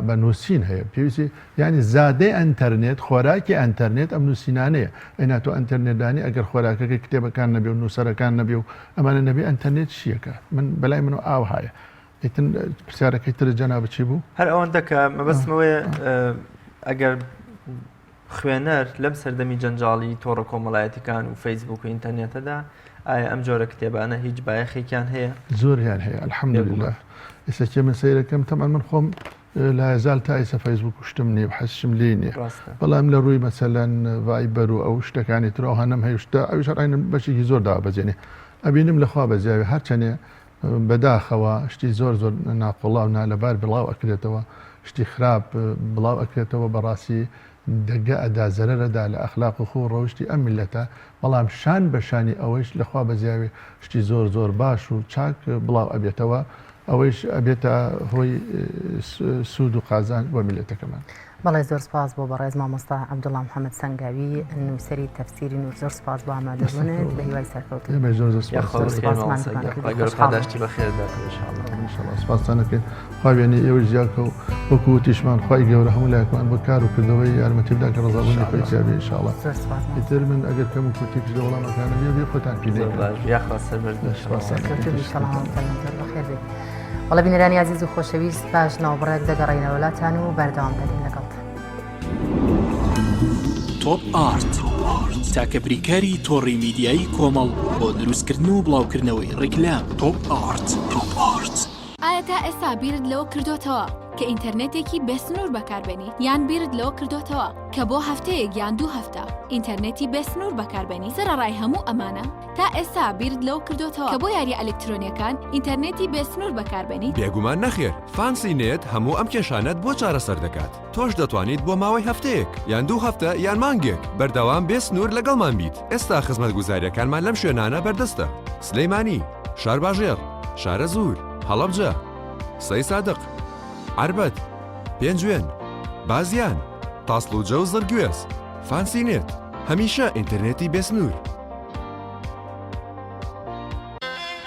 D: بە نووسین هەیە پێویستی ینی زادەی ئەنتەرنێت خۆراکی ئەنتەرنێت ئەم نووسینانەیە ئەیناتۆ ئەنتەرنێتدانی ئەگەر خۆراکەکە کتێبەکان نەبێ و نووسەرەکان نەبێ و ئەمانە نەبێ ئەنتەرنێت چیەکە من بەلای منەوە ئاو هایە ئیتن پرسیارەکەی تر جەناب چی بوو؟
B: هەر ئەوەندە کە مەبەستمەوەی ئەگەر خوێنەر لەم سەردەمی جەنجاڵی تۆڕە کۆمەڵایەتیەکان و فەیسبوک و ئینتەرنێتەدا ئایا ئەم جۆرە کتێبانە هیچ بایەخێکیان هەیە؟
D: زۆریان هەیە الحەمدولله. ئێستا من سەیرەکەم تەمان من خۆم لا يزال تا ئێستا فەیسبوک شتم نییە حەسم لێ نییە، بەڵام لە ڕووی مەسەلەن ڤایبەر و ئەو شتەکانی ترەوە هەنم هەیشتا ئەوش ڕاینم بەشێکی زۆر دابەجێنێ ئەبینم لەخوا بەجیاوی هەرچەنێ بەداخەوە شتی زۆر زۆر ناقۆڵاو نالەبار بڵاو ئەکرێتەوە، شتی خراپ بڵاو ئەکرێتەوە بەڕاستی دەگە ئەدا زەرەرەدا لە ئەخلاق و خۆ ڕەوشتی ئەم میلەتە، بەڵام شان بەشانی ئەوەیش لەخوا بەجیاوی شتی زۆر زۆر باش و چاک بڵاو ئەبێتەوە، ئەوەیش ئەبێتە هۆی سوود و قازان بۆ میلەتەکەمان.
A: بەڵێ زۆر سپاس بۆ بەڕێز مامۆستا عەبدوڵڵا محەممەد سەنگاوی نووسەری تەفسیری نور، زۆر سپاس بۆ ئامادەبوونت بە هیوای سەرکەوتن.
B: پاداشتی بەخێردا
D: انشاءالله. سپاسانەکەین خاوێنی ئێوە زیاکە و وەکو وتیشمان خوای گەورە هەموو لایەکمان بۆ کار و کردەوەی یارمەتی بدات کە ڕەزابوونی خۆیتیابێ انشاءالله. ئیتر من ئەگەر کەم و کوتێکش لە وەڵامەکانە بێ خۆتان پێ
A: وڵە بینەرانی عزیز و خۆشەویست باش ناوبڕێک دەگەڕینەوە وڵاتان و بەردەوام دەرین لەگەڵ
E: تۆپ ئارت تاکە بریکاری تۆڕی میدیایی کۆمەڵ بۆ دروستکردن و بڵاوکردنەوەی ڕیکلام. تۆپ ئارت.
F: ئایا تا ئێستا بیرت لەوە کردوتەوە کە ئینتەرنێتێکی بێسنوور بەکاربێنی یان بیرت لەوە کردوتەوە کە بۆ هەفتەیەک یان 2 هەفتە ئینتەرنێتی بێسنوور بەکاربێنی؟ سەرەڕای هەموو ئەمانە تا ئێستا بیرت لەوە کردوتەوە کە بۆ یاری ئەلکترۆنیەکان ئینتەرنێتی بێسنوور بەکاربێنی؟
G: بێگومان نەخێر، فانسی نێت هەموو ئەم کێشانەت بۆ چارەسەر دەکات. تۆش دەتوانیت بۆ ماوەی هەفتەیەک یان 2 هەفتە یان مانگێک بەردەوام بێسنوور لەگەڵمان بیت. ئێستا خزمەتگوزاریەکانمان لەم شوێنانە بەردەستە: سلەیمانی، شارباژێر، شارە زوور، هەڵەبجە، سەی سادق، عربەت، پێنجوێن، بازیان، تاسڵوجە و زرگوێز. فانسی نێت، هەمیشە ئینتەرنێتی بێسنوور.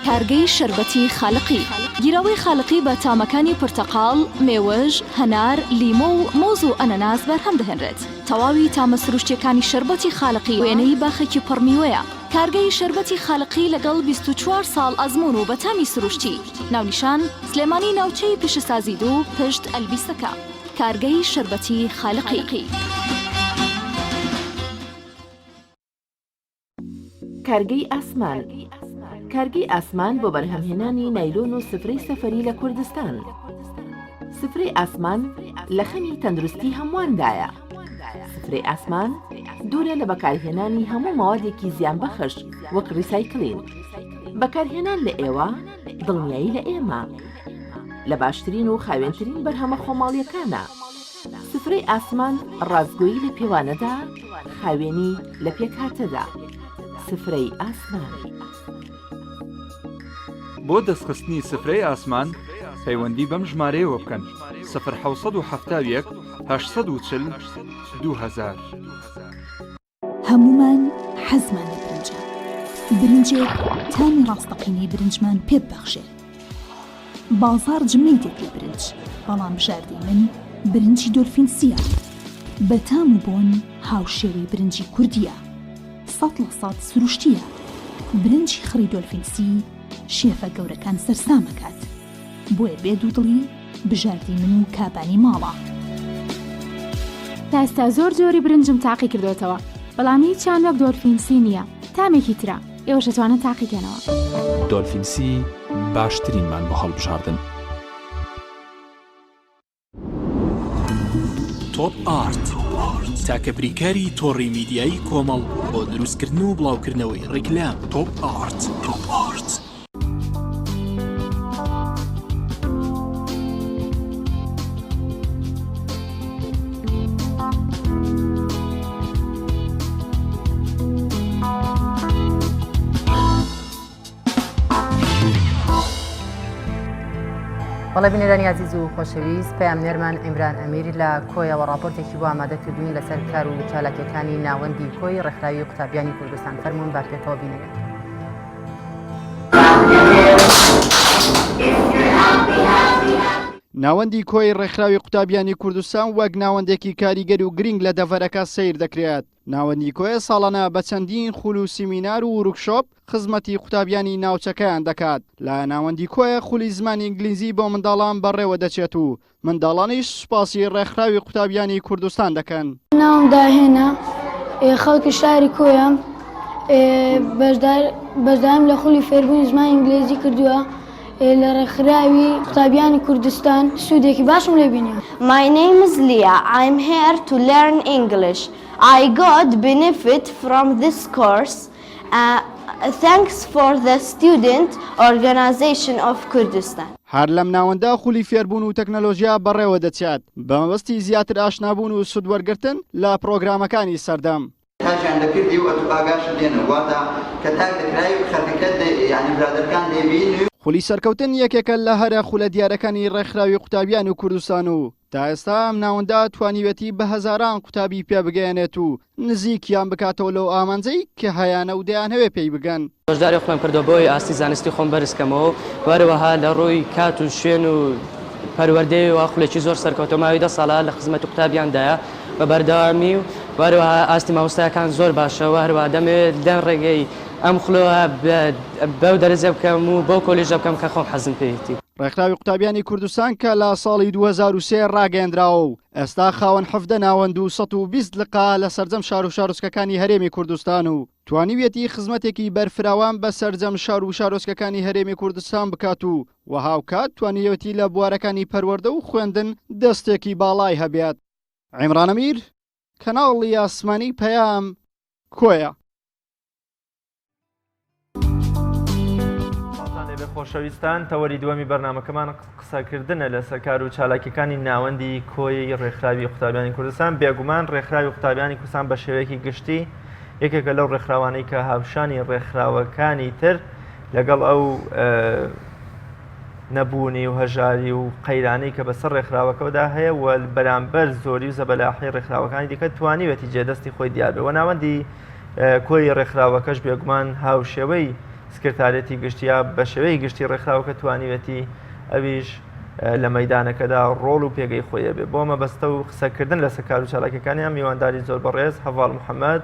F: کارگەی شربەتی خاڵقی، گیرەوەی خاڵقی بە تامەکانی پرتەقاڵ، مێوەژ، هەنار، لیمۆ و مۆز و ئەنەناس بەرهەم دەهێنرێت. تەواوی تامە سروشتیەکانی شربەتی خاڵقی وێنەی باخێکی پڕمیوەیە. کارگەی شربەتی خاڵقی لەگەڵ 24 ساڵ ئەزمون و بەتامی سروشتی. ناونیشان سلێمانی ناوچەی پیشەسازی 2 پشت ئەلبیستەکە. کارگەی شربەتی خاڵقی.
H: کارگەی ئاسمان. کارگەی ئاسمان بۆ بەرهەمهێنانی نایلۆن و سفرەی سەفەری لە کوردستان. سفرەی ئاسمان لە خەمی تەندروستی هەمواندایە. سفرەی ئاسمان دوورە لە بەکارهێنانی هەموو ماوادێکی زیانبەخش وەک ریسایکلین. بەکارهێنان لە ئێوە دڵنیایی لە ئێمە لە باشترین و خاوێنترین بەرهەمە خۆماڵیەکانە. سفرەی ئاسمان ڕازگۆیی لە پێوانەدا، خاوێنی لە پێکهاتەدا. سفرەی ئاسمان.
I: بۆ دەستخستنی سفرەی ئاسمان پەیوەندی بەم ژمارەیەوە بکەن: 0771 840 2000.
J: هەمومان حەزمان لە برنجە. برنجێک تامی ڕاستەقینەی برنجمان پێ ببەخشێ. بازار جمەی دێت لە برنج، بەڵام بژاردەی من برنجی دۆلفینسیە. بەتام و بۆن هاوشێوەی برنجی کوردیە. 100% سروشتیە. برنجی خڕی دۆلفینسی شێفە گەورەکان سەرسامەکات. بۆیە بێ دوودڵی بژاردی من و کابانی ماڵە.
K: تا ئێستا زۆر جۆری برنجم تاقی کردوتەوە، بەڵام هیچیان وەک دۆلفینسی نییە. تامێکی ترە ئێوەش دەتوانن تاقیکەنەوە.
E: دۆلفینسی باشترینمان بۆ هەڵبژاردن. تۆپ ئارت تاکە بریکاری تۆڕی میدیایی کۆمەڵ بۆ دروستکردن و بڵاوکردنەوەی ڕیکلام. تۆپ ئارت.
A: بەڵێ بینەرانی عزیز و خۆشەویست، پەیامنێرمان ئیمران ئەمیری لە کۆیەوە راپۆرتێکی بۆ ئامادەکردوین لەسەر کار و چالاکیەکانی ناوەندی کۆی ڕێکخراوی و قوتابیانی کوردستان. فەرموون با پێکەوە بینەرێت.
L: ناوەندی کۆی ڕێکخراوی قوتابیانی کوردستان وەک ناوەندێکی کاریگەری و گرنگ لە دەڤەرەکە سیر دەکرێت. ناوەندی کۆیە ساڵانە بە چەندین خول و سیمینار و وروکشۆپ خزمەتی قوتابیانی ناوچەکەیان دەکات. لە ناوەندی کۆیە خولی زمانی ئینگلیزی بۆ منداڵان بەڕێوە دەچێت و منداڵانیش سوپاسی ڕێکخراوی قوتابیانی کوردستان دەکەن.
M: ناوم داهێنا خەڵکی شاری کۆیە بەشدارم لە خولی فێربوونی زمانی ئینگلیزی کردووە لە ڕێکخراوی قوتابیانی کوردستان سوودێکی باشم لێ بینی.
N: My name is Leah. I'm here to learn English. I got benefit from this course. Thanks for the student organization of Kurdistan.
L: هەر لەم ناوەندا خولی فێربوون و تەکنەلۆژیا بەڕێوە دەچێت بە مەبەستی زیاتر ئاشنابوون و سوودوەرگرتن لە پرۆگرامەکانی سەردەم.
O: تاجان دەکردی و ئەتو ئاگاش دێنە واتە کە تاک دەکرای خەتەکەت یعنی برادەرەکان دەبینی.
L: خولی سەرکەوتن یەکێکە لە هەرە خولە دیارەکانی ڕێکخراوی قوتابیان و کوردستان و تا ئێستا ئەم ناوەندا توانیوێتی بە هەزاران قوتابی پێ بگەێنێت و نزیکیان بکاتەوە لەو ئامانجەی کە هەیانە و دەیانەوێ پێی بگەن.
P: بەشداری خۆم کردو بۆی ئاستی زانستی خۆم بەرزکەمەوە وەروەها لە ڕووی کات و شوێن و پەروەردەی و خولێکی زۆر سەرکەوتەماوی 10 ساڵە لە خزمەت قوتابیاندایە بە بەردەوامی و وەروەها ئاستی مامۆستایەکان زۆر باشە و هەروە دەمێت لەم ڕێگەی ئەم خولەوە بەو دەرەجە بکەم و بۆ کۆلیژە بکەم کە خۆم حەزم پێیەتی.
L: ڕێکخراوی قوتابیانی کوردستان کە لە ساڵی 2003 ڕاگەیەندراوە و ئێستا خاوەن 17 ناوەند و 120 لقا لە سەرجەم شار و شارۆچکەکانی هەرێمی کوردستان و توانیوێتی خزمەتێکی بەرفراوان بە سەرجەم شار و شارۆچکەکانی هەرێمی کوردستان بکات و وەهاوکات توانیوێتی لە بوارەکانی پەروەردە و خوێندن دەستێکی باڵای هەبێت. عیمران ئەمیر کەناڵی ئاسمانی پەیام کۆیە.
B: خۆشەویستان تەوەری دووەمی بەرنامەکەمان قسەکردنە لە سەرکار و چالاکیەکانی ناوەندی کۆی ڕێکخراوی قوتابیانی کوردستان. بێگومان ڕێکخراوی قوتابیانی کوردستان بە شێوەیەکی گشتی یەکێکە لەو ڕێکخراوانەی کە هاوشانی ڕێکخراوەکانی تر لەگەڵ ئەو نەبوونی و هەژاری و قەیرانەی کە بەسەر ڕێکخراوەکەدا هەیە و بەرامبەر زۆری و زەبەلاحی ڕێکخراوەکانی دیکە توانیوێتی جێدەستی خۆی دیار بێ و ناوەندی کۆی ڕێکخراوەکەش بێگومان هاوشێوەی سکرتارێتی گشتیا بە شێوەی گشتی ڕێکخراوەکە توانیوێتی ئەویش لە مەیدانەکەدا ڕۆڵ و پێگەی خۆیە بێ. بۆ مەبەستە و قسەکردن لە سەرکار و چالاکیەکانیان میوانداری زۆر بەڕێز هەڤاڵ محەممەد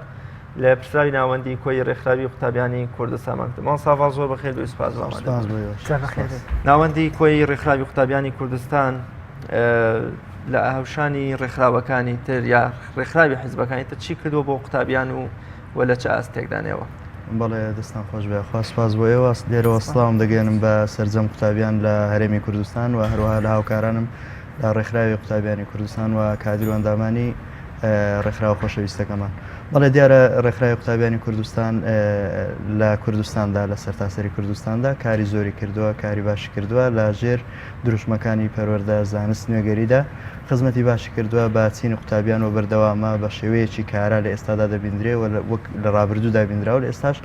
B: لە پرسراوی ناوەندی کۆی ڕێکخراوی قوتابیانی کوردستان ماکتمان ساڤاڵ زۆر بەخێر بێ سوپاس ناوەندی کۆی ڕێکخراوی قوتابیانی کوردستان لە هاوشانی ڕێکخراوەکانی تر یا ڕێکخراوی حیزبەکانی تر چی کردووە بۆ قوتابیان و لە چه ئاستێکدانەوە؟
Q: بەڵێ دەستان خۆش بێ خوا سپاس بۆ ئێوە لێرەوە سڵاوم دەگەێنم بە سەرجەم قوتابیان لە هەرێمی کوردستان و هەروەها لە هاوکارانم لە ڕێکخراوی قوتابیانی کوردستان و کادر و ئەندامانی ڕێکخراوە خۆشەویستەکەمان. بەڵێ دیارە ڕێکخراوی قوتابیانی کوردستان لە کوردستاندا لە سەرتاسەری کوردستاندا کاری زۆری کردووە، کاری باشی کردووە لە ژێر دروشمەکانی پەروەردە زانست نوێگەریدا خزمەتی باشی کردووە بە چینی قوتابیان و بەردەوامە بە شێوەیەکی کارا لە ئێستادا دەبیندرێ و وەک لە ڕابردوودا بینراوە لە ئێستاش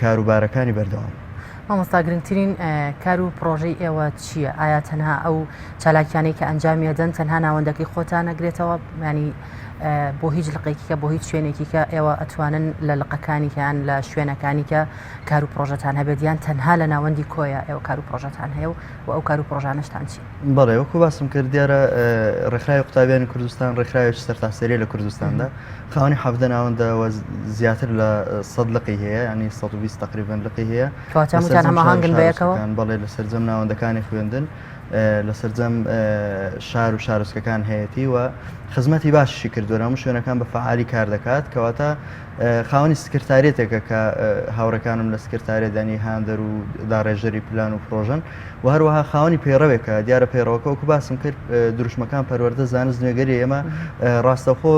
Q: کاروبارەکانی بەردەوام.
A: مامۆستا گرنگترین کار و پرۆژەی ئێوە چییە؟ ئایا تەنها ئەو چالاکیانەی کە ئەنجامی دەدەن تەنها ناوەندەکەی خۆتان نەگرێتەوە ینی بۆ هیچ لقێکی کە بۆ هیچ شوێنێکی کە ئێوە ئەتوانن لە لقەکانیان لە شوێنەکانی کە کار و پرۆژەتان هەبێت یان تەنها لە ناوەندی کۆیە ئێوە کار و پرۆژەتان هەیە و ئەو کار و پرۆژانشتان چی؟
Q: بەڵێ وەکو باسم کرد دیارە ڕێکخراوی قوتابیانی کوردستان ڕێکخراوێکی سەرتاسەریە لە کوردستاندا خاوەنی 17 ناوەندەوە زیاتر لە 100 لقی هەیە ینی 120 تقریبا لقی هەیە.
A: کەواتە هەماهەنگن بە یەکەوە؟
Q: بەڵێ لە سەرجەم ناوەندەکانی خوێندن لە سەرجەم شار و شارۆچکەکان هەیەی و خزمەتی باشی کردووە هەموو شوێنەکان بە فعالی کار دەکات کەواتە خاوەنی سکرتارێتێکە کە هاوڕەکانم لە سکرتارێدانی هاندەر و داڕێژەری پلان و پرۆژن و هەروەها خاوەنی پەیڕەوێکە دیارە پەیڕەوەکە وەکو باسم کرد دروشمەکان پەروەردە زانست نوێگەری ئێمە ڕاستەخۆ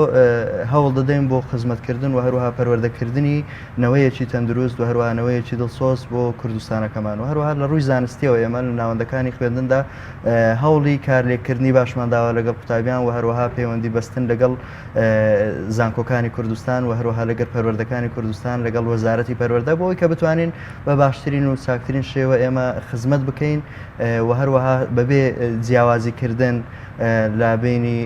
Q: هەوڵ دەدەین بۆ خزمەتکردن و هەروەها پەروەردەکردنی نەوەیەکی تەندروست و هەروەها نەوەیەکی دڵسۆز بۆ کوردستانەکەمان و هەروەها لە ڕووی زانستیەوە ئێمە لە ناوەندەکانی خوێندندا هەوڵی کارلێکردنی باشمانداوە لەگەڵ قوتابیان و هەروەها پەیوەندی بەستن لەگەڵ زانکۆکانی کوردستان و هەروەها لەگەڵ پەروەردەکانی کوردستان لەگەڵ وەزارەتی پەروەردە بۆی کە بتوانین بە باشترین و چاکترین شێوە ئێمە خزمەت بکەین و هەروەها بەبێ جیاوازیکردن لا بینی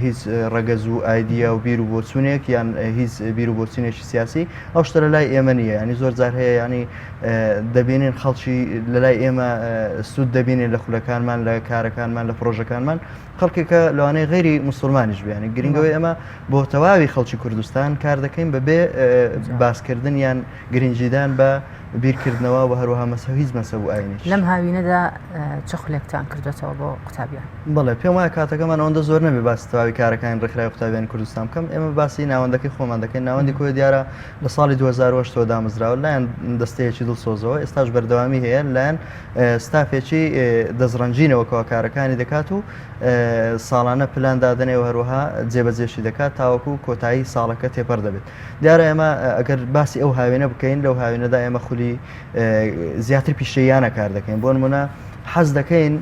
Q: هیچ ڕەگەز و ئایدیا و بیر و بۆچوونێک یان هیچ بیر و بۆچینێکی سیاسی ئەو شتە لە لای ئێمە نییە ینی زۆر جار هەیە ینی دەبینین خەڵکی لە لای ئێمە سوود دەبینێت لە خولەکانمان لە کارەکانمان لە پرۆژەکانمان خەڵکێکە لەوانەیە غیری مسلمانیش بیانی گرنگەوەی ئەمە بۆ تەواوی خەڵکی کوردستان کار دەکەین بەبێ باسکردن یان گرنگجیدان بە بیرکردنەوە و هەروەها مەسەوی هیچ مەسە و ئاینیش
A: لەم هاوینەدا چ خولێکتان کردێتەوە بۆ قوتابیان
Q: بەڵێ پێم وایە کاتەکەمان ئەوەندە زۆر نەبێ باسی تەواوی کارەکانی ڕێکخراوی قوتابیانی کوردستان بکەم ئێمە باسی ناوەندەکەی خۆمان دەکەین ناوەندی کۆی دیارە لە ساڵی 2008 دامەزراوە لایەن دەستەیەکی دڵسۆزەوە ئێستاش بەردەوامی هەیە لایەن ستافێکی دەزڕەنجینەوەکەوە کارەکانی دەکات و ساڵانە پلان دادنێ و هەروەها جێبەجێشی دەکات تاوەکو کۆتایی ساڵەکە تێپەر دەبێت دیارە ئێمە ئەگەر باسی ئەو هاوێنە بکەین لەو هاوێنەدا ئێمە خولی زیاتر پیشەیانە کار دەکەین بۆ نمونە حەز دەکەین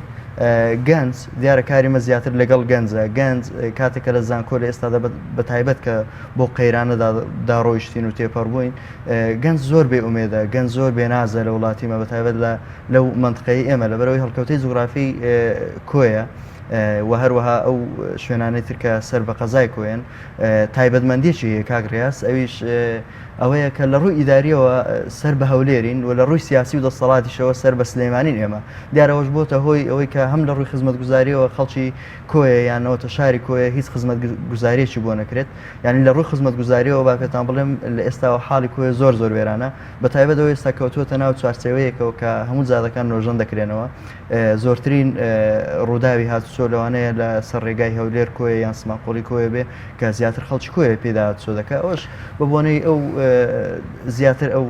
Q: گەنج دیارە کاریمە زیاتر لەگەڵ گەنجە گەنج کاتێکە لە زانکۆ لە ئێستادا بە تایبەت کە بۆ قەیرانەدا داڕۆیشتین و تێپەڕبووین گەنج زۆر بێ ئومێدە گەنج زۆر بێنازە لە وڵاتیمە بە تایبەت لەو منطقەی ئێمە لەبەرەوەی هەڵکەوتەی جوغرافی کۆیە و هەروەها ئەو شوێنانەی ترکە سەر بە قەزای کۆیان تایبەتمەندێکی هەیە کاگڕاس ئەویش ئەوەیە کە لە ڕووی ئیداریەوە سەر بە هەولێرین و لە ڕووی سیاسی و دەسەڵاتیشەوە سەر بە سلێمانین ئێمە دیارەوەش بۆتە هۆی ئەوەی کە هەم لە ڕووی خزمەتگوزاریەوە خەڵکی کۆیە یانەوەتە شاری کۆیە هیچ خزمەتگوزاریەکی بۆ نەکرێت یعنی لە ڕووی خزمەتگوزاریەوە با پێتان بڵێم لە ئێستاوە حاڵی کۆیە زۆر زۆر وێرانە بە تایبەتەوە ئێستا کەوتووەتە ناو چوارچێوەیەکەوە کە هەموو جادەکان نۆژەن دەکرێنەوە زۆرترین ڕووداوی هاتوچۆ لەوانەیە لە سەر ڕێگای هەولێر کۆیە یان سماقۆڵی کۆیە بێ کە زیاتر خەڵکی کۆیە پێدا هاتوچۆ دەکە ئەوش بە بۆنەی ئەو زیاتر ئەو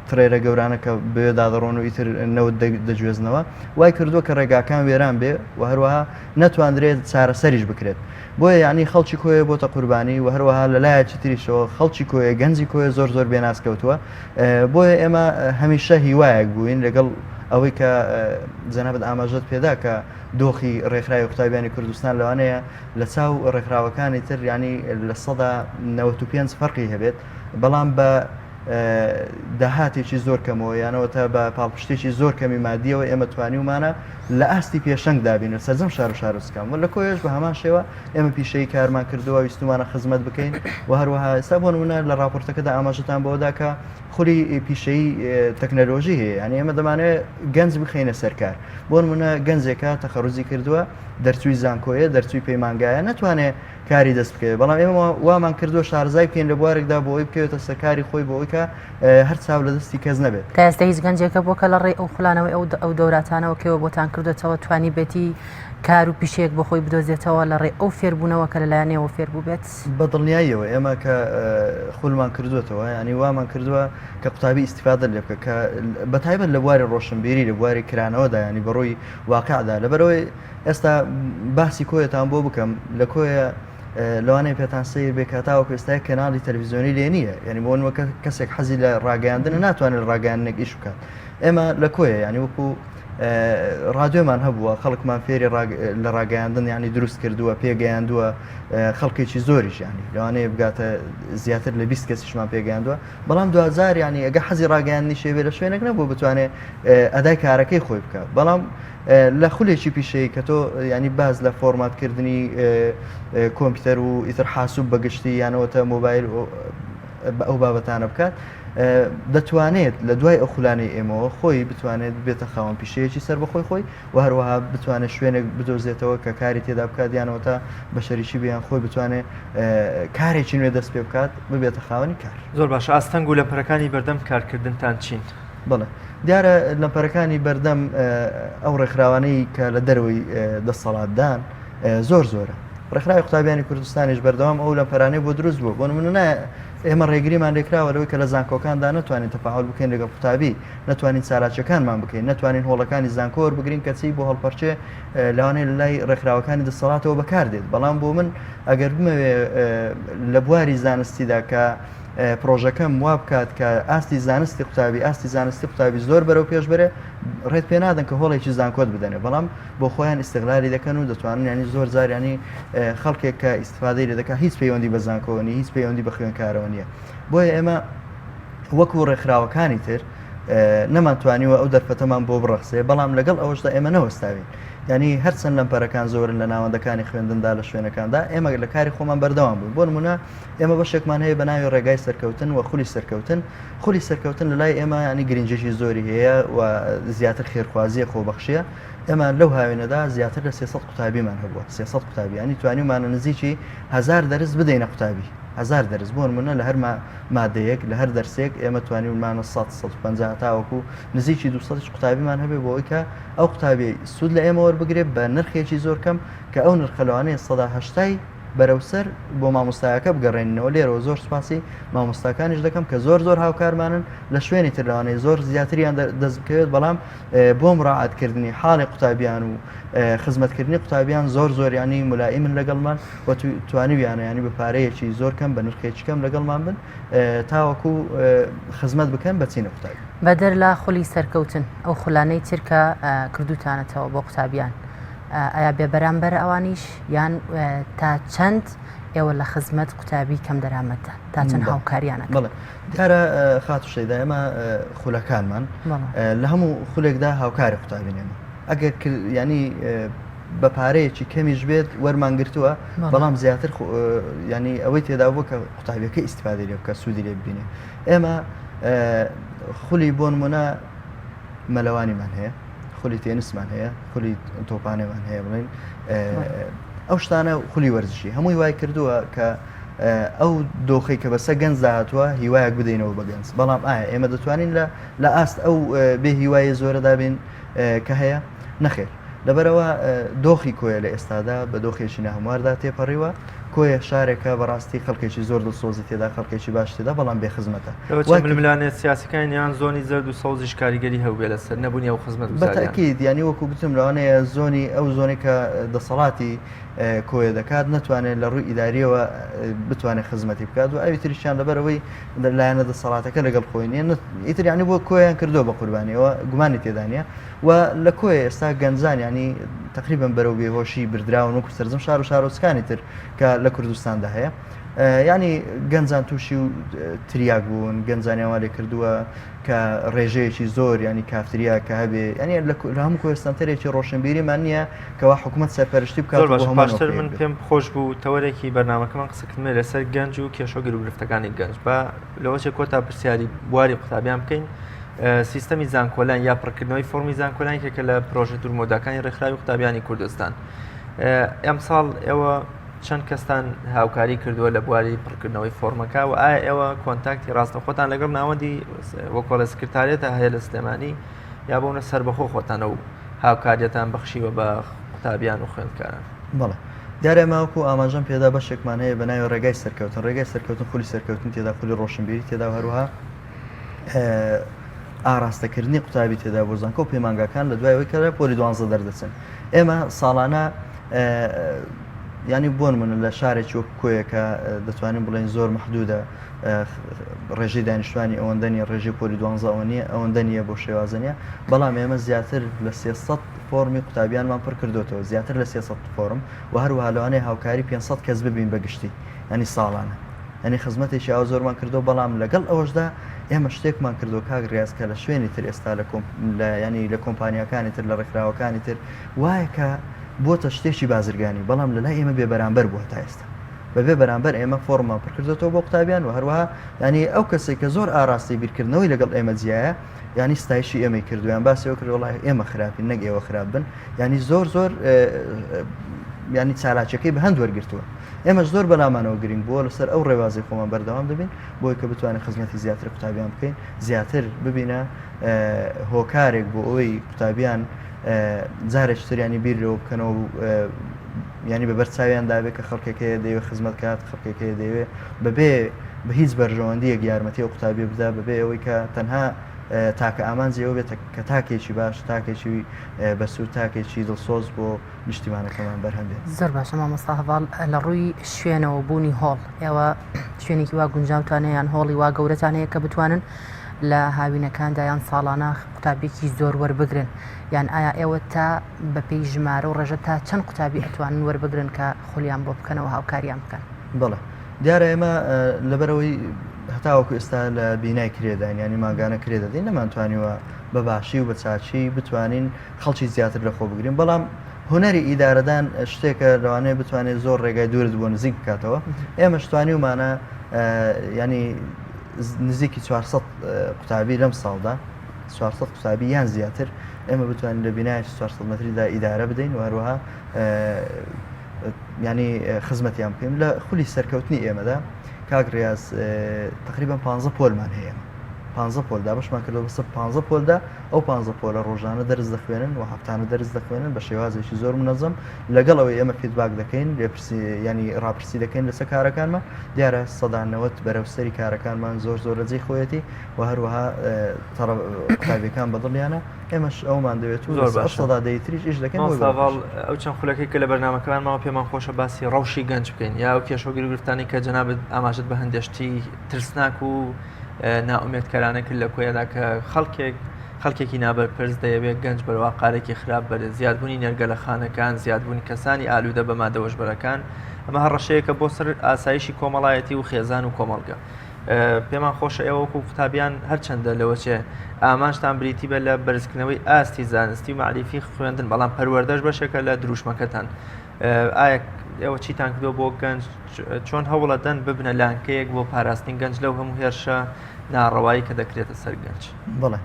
Q: ترێرە گەورانە کە بێ دادڕۆن و ئیتر نەوت دەگوێزنەوە وای کردووە کە ڕێگاکان وێران بێ و هەروەها نەتوانرێت چارەسەریش بکرێت بۆیە یعنی خەڵکی کۆیە بۆتە قوربانی و هەروەها لە لایەکی تریشەوە خەڵکی کۆیە گەنجی کۆیە زۆر زۆر بێناسکەوتووە بۆیە ئێمە هەمیشە هیوایەک بووین لەگەڵ ئەوەی کە جەنابەت ئاماژەت پێدا کە دۆخی ڕێکخراوی قوتابیانی کوردستان لەوانەیە لە چاو ڕێکخراوەکانی تر ینی لە 95 فەرقی هەبێت بەڵام بە داهاتێکی زۆر کەمەوە یانەوەتە بە پاڵپشتێکی زۆر کەمی مادیەوە ئێمە توانیومانە لە ئاستی پێشەنگ دابین سەرجەم شار و شارۆچکان و لە کۆیش بە هەمان شێوە ئێمە پیشەی کارمان کردووە ویستمانە خزمەت بکەین و هەروەها ئێستا بۆ نمونە لە راپۆرتەکەدا ئاماژەتان بۆدا کە خولی پیشەی تەکنەلۆژی هەیە یعنی ئێمە دەمانێت گەنج بخینە سەرکار بۆ نمونە گەنجێکە تەخەڕوزی کردووە دەرچووی زانکۆیە دەرچووی پەیمانگایە نەتوانێت کاری دەست بکەوێت بەڵام ئێمە وامان کردووە شارزای بکەین لە بوارێکدا بۆ ئەوی بکەوێتە سەرکاری خۆی بۆ ئەوی کە هەر چاو لە دەستی کەس نەبێت
A: تا ئێستا هیچ گەنجێکە بۆ کە لە ڕێی ئەو خولانەوەی ئەو دەوراتانەوە کەوە بۆتان کردوێتەوە توانی بێتی کار و پیشەیەک بۆ خۆی بدۆزێتەوە لە ڕێ ئەو فێربوونەوە کە لەلایەنەوە فێربوو بێت
Q: بەدڵنیاییەوە ئێمە کە خولمان کردوێتەوە ینی وامان کردووە کە قوتابی ئیستیفادە لێ بکە کە بەتایبەت لە بواری ڕۆشنبیری لە بواری کرانەوەدا ینی بەڕۆی واقعدا لەبەرەوەی ئێستا باسی کۆیەتان بۆ بکەم لە کۆیە لەوانەیە پێتان سیر بێ کاتاوە کوێستای کەناڵی تەلەڤیزیۆنی لێ نییە ینی بۆ نوە کەسێک حەزی لە ڕاگەاندنە ناتوانێت ڕاگەاندنێک ئیش بکات ئێمە لە کۆیە ینی وەکو ڕادیۆمان هەبووە خەڵکمان فێری لە ڕاگەاندن ینی دروست کردووە پێگەیاندووە خەڵکێکی زۆریش ینی لەوانەیە بگاتە زیاتر لە 20 کەسیشمان پێگەیاندووە بەڵام 2000 ینی ئەگە حەزی ڕاگەاندنی شێوێ لە شوێنێک نەبوو بتوانێت ئەدای کارەکەی خۆی بکات بەڵام لە خولێکی پیشەی کە تۆ ینی باز لە فۆرماتکردنی کۆمپیوتەر و ئیتر حاسوب بەگشتی یانەوەتە مۆبایل ئەو بابەتانە بکات دەتوانێت لە دوای ئەو خولانەی ئێمەوە خۆی بتوانێت بێتە خاوەن پیشەیەکی سەر بەخۆی خۆی و هەروەها بتوانێت شوێنێک بدۆزێتەوە کە کاری تێدا بکات یانەوەتە بە شەریکی بیان خۆی بتوانێت کارێکی نوێ دەست پێ بکات ببێتە خاوەنی کار
B: زۆر باشە ئاستەنگ و لەپەرەکانی بەردەم کارکردنتان چین
Q: بڵێ دیارە لەپەرەکانی بەردەم ئەو ڕێکخراوانەی کە لە دەروی دەسەڵاتدان زۆر زۆرە ڕێکخراوی قوتابیانی کوردستانیش بەردەوام ئەو لەپەرانەی بۆ دروست بووە بۆ نمونە ئێمە ڕێگریمان لێکراوە لەوەی کە لە زانکۆکاندا نتوانین تەفاعول بکەین لەگەڵ قوتابی نتوانین چالاکیەکانمان بکەین نتوانین هۆڵەکانی زانکۆ بگرین کەچی بۆ هەڵپەرچێ لەوانەیە لە لای ڕێکخراوەکانی دەسەڵاتەوە بەکاردێت بەڵام بۆ من ئەگەر بمەوێ لە بواری زانستیدا کە پرۆژەکەم وا بکات کە ئاستی زانستی قوتابی زۆر بەرەو پێش بەرێ ڕێت پێ نادەن کە هۆڵێکی زانکۆت بدەنێ بەڵام بۆ خۆیان ئیستیغلالی دەکەن و دەتوانن ینی زۆر جار ینی خەڵکێک کە ئیستیفادەی لێ دەکات هیچ پەیوەندی بە زانکۆوە نیە هیچ پەیوەندی بە خوێندکارەوە نییە بۆیە ئێمە وەکو ڕێکخراوەکانی تر نەمانتوانیوە ئەو دەرفەتەمان بۆ بڕەخسێ بەڵام لەگەڵ ئەوەشدا ئێمە نەوەستاوین ینی هەرچەند لەمپەرەکان زۆرن لە ناوەندەکانی خوێندندا لە شوێنەکاندا ئێمە لە کاری خۆمان بەردەوام بووین بۆ نمونە ئێمە بەشێکمان هەیە بە ناوی ڕێگای سەرکەوتن و خولی سەرکەوتن خولی سەرکەوتن لە لای ئێمە ینی گرنجێکی زۆری هەیە و زیاتر خێرخوازیە خۆبەخشیە ئێمە لەو هاوێنەدا زیاتر لە 300 قوتابیمان هەبووە 300 قوتابی ینی توانیمانە نزیکی 1000 دەرس بدەینە قوتابی 1000 دەرس بۆ نمونە لە هەر مادەیەک لە هەر دەرسێک ئێمە توانیمانە 150 تاوەکو نزیکی 200 قوتابیمان هەبێ بۆ ئەوەی کە ئەو قوتابی سوود لە ئێمە وەربگرێت بە نرخێکی زۆر کەم کە ئەو نرخەلەوانەیە 180 بەرەوسەر بۆ مامۆستایەکە بگەڕێنەوە لێرەوە زۆر سپاسی مامۆستاکانیش دەکەم کە زۆر هاوکارمانن لە شوێنی ترلەوانەیە زۆر زیاتریان دەست بکەوێت بەڵام بۆ مڕاعاتکردنی حاڵی قوتابیان و خزمەتکردنی قوتابیان زۆر ینی مولایی من لەگەڵمان و توانیویانە ینی بە پارەیەکی زۆر کەم بە نرخێکی کەم لەگەڵمان بن تاوەکو خزمەت بکەن بەچینە قوتابی
A: بەدەر لە خولی سەرکەوتن ئەو خولانەی ترکە کردوتانەتەوە بۆ قوتابیان ئایا بێ بەرامبەر ئەوانیش یان تا چەند ئێوە لە خزمەت قوتابی کەم دەرامەتە تا چەند هاوکاریانە
Q: بڵێ دیارە خاتوشەیدا ئێمە خولەکانمان لە هەموو خولێکدا هاوکاری قوتابین ئێمە ئەگەر ینی بە پارەیەکی کەمیش بێت وەرمانگرتووە بەڵام زیاتر ینی ئەوەی تێدا بوو کە قوتابیەکە ئیسیفادە لێ بکە سوودی لێ ببینێ ئێمە خولی بۆ نمونە مەلەوانیمان هەیە خولی تێنسمان هەیە خولی تۆپانێمان هەیە بڵین ئەو شتانە خولی وەرزشی هەمووی وای کردووە کە ئەو دۆخی کە بەسە گەنج داهاتوە هیوایەک بدەینەوە بە گەنج بەڵام ئایا ئێمە دەتوانین لە ئاست ئەو بێ هیوایە زۆرەدا بین کە هەیە نەخێر لەبەرەوە دۆخی کۆیە لە ئێستادا بە دۆخێکی ناهەمواردا تێپەڕیوە کۆیە شارێکە بەڕاستی خەڵکێکی زۆر دڵسۆزی تێدا خەڵکێکی باش تێدا بەڵام بێ خزمەتە
B: ململانێت سیاسەکان یان زۆنی زەرد و سەوزیش کاریگەری هەبێ لەسەر نەبوونی ئەو خزمەت
Q: بەتاکید ینی وەکو گوتم لەوانەیە زۆنی ئەو زۆنی کە دەسەڵاتی کۆیە دەکات ناتوانێت لە ڕووی ئیداریەوە بتوانێت خزمەتی بکات و ئەوی تریشیان لەبەرەوەی لایەنە دەسەڵاتەکە لەگەڵ خۆی نیە ئیتر ینی بۆ کۆیان کردو بە قوربانیەوە گومانی تێدانە و لە کۆی ئێستا گەنجان ینی تقریبن بەرەو بێهۆشی بردراون وەکو سەرجەم شار و شارۆچکانی تر کە لە کوردستاندا هەیە ینی گەنجان تووشی و تریاک بوون گەنجانیان لێ کردووە کە ڕێژەیەکی زۆر ینی کافتریا کە هەبێ ینی لە هەموو کوێستانتەرێکی ڕۆشنبیریمان نییە کەوا حکوومەت سەرپەرشتی بکات
B: باشتر من پێم خۆش بوو تەوەرێکی بەرنامەکەمان قسەکردمە لەسەر گەنج و کێشۆگیر و گرفتەکانی گەنج بە لەوەچێک کۆتا پرسیاری بواری قوتابیان بکەین سیستەمی زانکۆلان یا پڕکردنەوەی فۆرمی زانکۆلانی کە لە پرۆژە دوورمۆداکانی ڕێکخراوی قوتابیانی کوردستان ئەمساڵ ئێوە چەند کەستان هاوکاری کردووە لە بواری پڕکردنەوەی فۆرمەکە و ئایا ئێوە کۆنتاکتی ڕاستەخۆتان لەگەڵ ناوەندی وەکۆڵە سکرتارێتە هەیە لە سلێمانی یا بۆنە سەربەخۆ خۆتانە و هاوکاریەتان بەخشیوە بە قوتابیان و خوێندکاران
Q: بەڵێ دیارە ماوەکو ئاماژەم پێدا بەشێکمان هەیە بە ناوی ڕێگای سەرکەوتن ڕێگای سەرکەوتن خولی سەرکەوتن تێدا خولی ڕۆشنبیری تێدا هەروها ئاراستەکردنی قوتابی تێدا بۆ زانکۆ و پەیمانگاکان لە دوایەوەی کە پۆلی 12 دەردەچن ئێمە ساڵانە ینی بۆن من لە شارێکی وەک کۆیەکە دەتوانین بڵێن زۆر محدودە ڕێژەی دانیشتوانی ئەوەندەنی ڕێژەی پۆلی 12 نیە ئەوەندەنیە بۆ شێوازنیە بەڵام ئێمە زیاتر لە 300 فۆرمی قوتابیانمان پڕ کردوتەوە زیاتر لە 300 فۆرم و هەروەها لەوانەیە هاوکاری 500 کەس ببین بەگشتی ینی ساڵانە ینی خزمەتێکی ئەو زۆرمان کردو بەڵام لەگەڵ ئەوەشدا ئێمە شتێکمان کردو کاک ڕاستکە لە شوێنی تر ئێستا ینی لە کۆمپانیەکانی تر لە ڕێکخراوەکانی تر وایە کە بۆتە شتێکی بازرگانی بەڵام لەلای ئێمە بێ بەرامبەر بووە تا ئێستا بەبێ بەرامبەر ئێمە فۆرمان پڕکردێتەوە بۆ قوتابیان و هەروەها ینی ئەو کەسێک کە زۆر ئاراستی بیرکردنەوەی لەگەڵ ئێمە جیایە ینی ستایشی ئێمەی کردویان باسیەوە کرد وڵای ئێمە خراپین نەک ئێوە خراپ بن ینی زۆر ینی چالاکیەکەی بە هەند وەرگرتووە ئێمەش زۆر بەلامانەوە گرنگ بووە لەسەر ئەو ڕێوازی خۆمان بەردەوام دەبین بۆی کە بتوانین خزمەتی زیاتر قوتابیان بکەین زیاتر ببینە هۆکارێک بۆ ئەوەی قوتابیان جارێکتریانی بیرەوە بکەنەوە ینی بە بەرچاویان دابێت کە خەڵکێکەیە دەیوێت خزمەت کات خەڵکێکەیە دەیوێت بەبێ بە هیچ بەرژەوەندیەک یارمەتی و قوتابی بدا بەبێ ئەوەی کە تەنها تاکە ئامانجیەوە بێت کە تاکێکی باش تاکێکی بەسوود تاکێکی دڵسۆز بۆ نیشتیمانەکەمان بەرهەم بێت
A: زۆر باشە مامۆستا هەڤاڵ لە ڕووی شوێنەوە بوونی هۆڵ ئێوە شوێنێکی وا گونجاوتانەیە یان هۆڵی وا گەورەتان هەیە کە بتوانن لە هاوینەکاندا یان ساڵانە قوتابێکی زۆر وەربگرن یان ئایا ئێوە تا بەپێی ژمارە و ڕێژە تا چەند قوتابی ئەتوانن وەربگرن کە خۆلیان بۆ بکەنەوە هاوکاریان بکەن
Q: بڵێ دیارە ئێمە لەبەرەوەی هەتاوەکو ئێستا لە بینای کرێدان ینی ماگانە کرێدەدەین نەمانتوانیوە بە باشی و بە چاچی بتوانین خەڵکی زیاتر لەخۆ بگرین بەڵام هوەری ئیدارەدان شتێکە لەوانەیە بتوانێت زۆر ڕێگای دوورت بۆ نزیک بکاتەوە ئێمە شتوانی ومانە ینی نزیکی 400 قوتابی لەم ساڵدا 400 قوتابی یان زیاتر ئێمە بتوانین لە بینای 400 متریدا ئیدارە بدەین و هەروەها ینی خزمەتیان بکەین لە خولی سەرکەوتنی ئێمەدا کاک ڕاز تقریبا 15 پۆلمان هەیە 15 پۆلدا بەشمان کردەوە بەسەر 15 پۆلدا ئەو 15 پۆلە ڕۆژانە دەرز دەخوێنن و هەفتانە دەرز دەخوێنن بە شێوازێکی زۆر منەظەم لەگەڵەوەی ئێمە فیدباک دەکەین ینی ڕاپرسی دەکەین لەسەر کارەکانمان دیارە 190 بەرەوسەری کارەکانمان زۆر زۆر لەجێی خۆیەتی و هەروەها قوتابیەکان بەدڵیانە ئێمەش ئەومان دەوێت و سەدا دەیتریش ئیش دەکەین
B: ئەو چەند خولەکەی کە لە بەرنامەکانماوە پێمان خۆشە باسی ڕەوشی گەنج بکەین یا ئەو کێشەوەگیر و گرفتانی کە جەنابەت ئاماژت بە هەندێشتی ترسناک و ناومێدکارانە کرد لە کۆیەدا کە خەڵکێکی نابەرپرس دەیەوێت گەنج بەرواقارێکی خراپ بەرە زیادبوونی نێرگەلەخانەکان زیادبوونی کەسانی ئالوودە بە مادەوەژبەرەکان ئەمە هەڕەشەیەکە بۆ سەر ئاسایشی کۆمەڵایەتی و خێزان و کۆمەڵگە پێمان خۆشە ئێوە وەکو قوتابیان هەرچەندە لەوەچێ ئامانجتان بریتی بە لە بەرزکردنەوەی ئاستی زانستی و معریفی خوێندن بەڵام پەروەردەش بەشێکە لە دروشمەکەتان ئایا ئێوە چیتان کردو بۆ گەنج چۆن هەوڵەدەن ببنە لانکەیەک بۆ پاراستنی گەنج لەو هەموو هێرشە ناڕەوایی کە دەکرێتە سەر گەنج
Q: بڵێ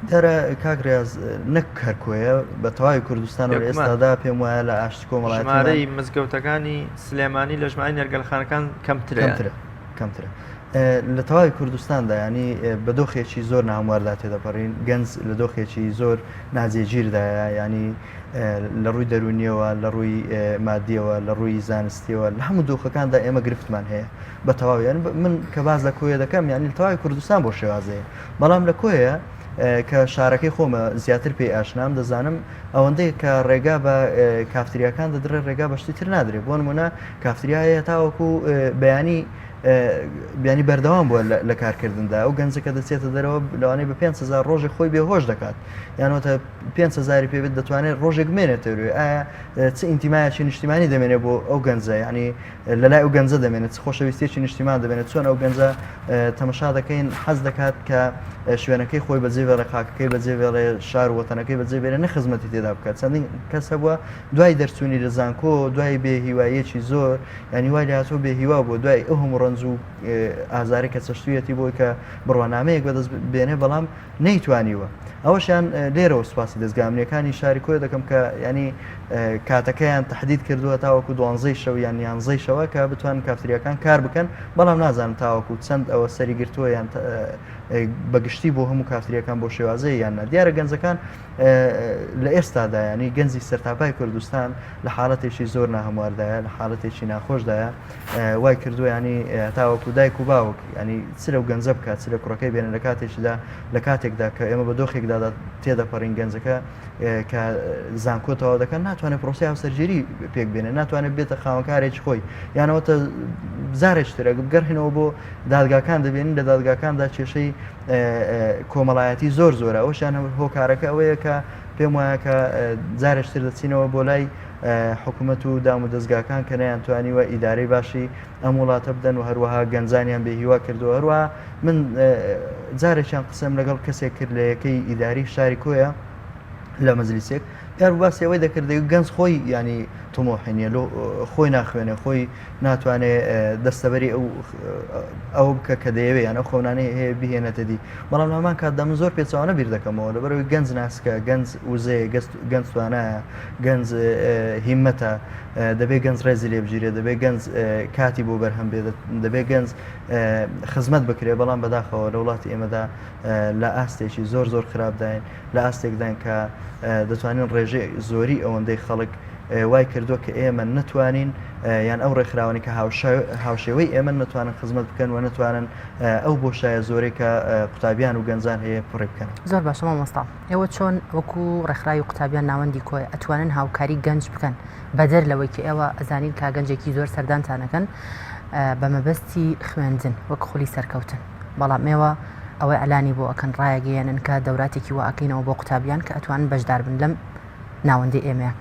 Q: دەرە کاکرێز نەک هەرکۆیە بە تەواوی کوردستان و ئێستادا پێم وایە لە ئاشتی کۆمەڵایەتی
B: ژمارەی مزگەوتەکانی سلێمانی لە ژمارەی نێرگەلخانەکان
Q: کەمترە لە تەواوی کوردستاندا ینی بە دۆخێکی زۆر ناهەمواردا تێدەپەڕین گەنج لە دۆخێکی زۆر ناجێگیردایە ینی لە ڕووی دەرونیەوە لە ڕووی مادیەوە لە ڕووی زانستیەوە لە هەموو دۆخەکاندا ئێمە گرفتمان هەیە بە تەواوی من کە باز لە کۆیە دەکەم ینی لە تەواوی کوردستان بۆ شێوازەیە بەڵام لە کۆیە کە شارەکەی خۆمە زیاتر پێی ئاشنام دەزانم ئەوەندەی کە ڕێگا بە کافتریاکان دەدرێ ڕێگا بەشتی تر نادرێت بۆ نمونە کافتریایە تاوەکو بەیانی بیانی بەردەوام بووە لە کارکردندا ئەو گەنجەکە دەچێتە دەرەوە لەوانەیە بە 5,000 ڕۆژێک خۆی بێهۆش دەکات یانەوەتە 5,000 پێوێت دەتوانێت ڕۆژێک بمێنێتەوێ ئایا چ ئینتیمایەکی نیشتیمانی دەمێنێت بۆ ئەو گەنجە ینی لە لای ئەو گەنجە دەمێنێت خۆشەویستێکی نیشتیمان دەبێنێت چۆن ئەو گەنجە تەماشا دەکەین حەز دەکات کە شوێنەکەی خۆی بەجێوێڵێ خاکەکەی بەجێوێڵێ شار وەتەنەکەی بەجێبێنێ نە خزمەتی تێدا بکات چەندین کەس هەبووە دوای دەرچوونی لە زانکۆ دوای بێهیواییەکی زۆر ینی وای لە هاتوو بێهیوا بۆ دوای ئەو هەموو ڕەنج و ئازاری کە چەشتویەتی بۆی کە بڕوانامەیەک بەدەست بێنێ بەڵام نەیتوانیوە ئەوەشیان لێرەوە سوپاسی دەستگامنیەکانی شاری کۆی دەکەم کە ینی کاتەکەیان تهدید کردووە تاوەکو 12 شەو یان 11 شەوە کە بتوان کافتریاکان کار بکەن بەڵام نازانم تاوەکو چەند ئەوە سەری گرتووە یان بەگشتی بۆ هەموو کافتریەکان بۆ شێوازەیە یان دیارە گەنجەکان لە ئێستادا ینی گەنجی سەرتاپای کوردستان لە حاڵەتێکی زۆر ناهەمواردایە لە حاڵەتێکی ناخۆشدایە وای کردو ینی تاوەکو دایک و باوک ینی چرە و گەنجە بکات چرە کوڕەکەی بێنە لە کاتێکیدا لە کاتێکدا کە ئێمە بە دۆخێکدا تێدەپەڕین گەنجەکە کە زانکۆتەوە دەکەن ناتوانێت پرۆسی هاوسەرگیری پێک بێنێ ناتوانێت بێتە خاوەنکارێکی خۆی یانەوەتە زارێکترە بگەڕێنەوە بۆ دادگاکان دەبێنین لە دادگاکاندا کێشەی کۆمەڵایەتی زۆر زۆرە ئەوشیان هۆکارەکە ئەوەیە کە پێم وایە کە جارێکتر دەچینەوە بۆ لای حکوومەت و دام و دەستگاکان کە نەیانتوانیوە ئیدارەی باشی ئەم وڵاتە بدەن و هەروەها گەنجانیان بێهیوا کردووە هەروە من جارێکیان قسەم لەگەڵ کەسێک کرد لە یەکەی ئیداری شاری کۆیە لە مەجلیسێک یار باسی ئەوەی دەکردی گەنج خۆی ینی تۆمۆحینە خۆی ناخوێنێ خۆی ناتوانێت دەستەبەری ئەو بکە کە دەیەوێت یان ئەو خۆنانەی هەیە بهێنێتە دی بەڵام هەمان کاتدا من زۆر پێچوانە بیر دەکەمەوە لەبەرەوەی گەنج ناسکە گەنج وزەیە گەنج توانایە گەنج هیممەتە دەبێت گەنج ڕێزی لێ بگیرێ دەبێت گەنج کاتی بۆ بەرهەم بێت دەبێت گەنج خزمەت بکرێ بەڵام بەداخەوە لە وڵاتی ئێمەدا لە ئاستێکی زۆر زۆر خراپداین لە ئاستێکدان کە دەتوانین ڕێژەی زۆری ئەوەندەی خەڵک وای کردووە کە ئێمە نتوانین یان ئەو ڕێکخراوانی کە هاوشێوەی ئێمە نتوانن خزمەت بکەن و نتوانن ئەو بۆشایە زۆرەی کە قوتابیان و گەنجان هەیە پڕێ بکەن
A: زۆر باشە مامۆستا ئێوە چۆن وەکو ڕێکخراوی قوتابیان ناوەندی کۆی ئەتوانن هاوکاری گەنج بکەن بەدەر لەوەی کە ئێوە ئەزانین کا گەنجێکی زۆر سەردانتانەکەن بە مەبەستی خوێندن وەک خولی سەرکەوتن بەڵام ئێوە ئەوەی ئەلانی بۆ ئەکەن ڕایەگەیەنن کە دەوراتێکی واقینەوە بۆ قوتابیان کە ئەتوانن بەشدار بن لەم ناوەندی ئێمەیە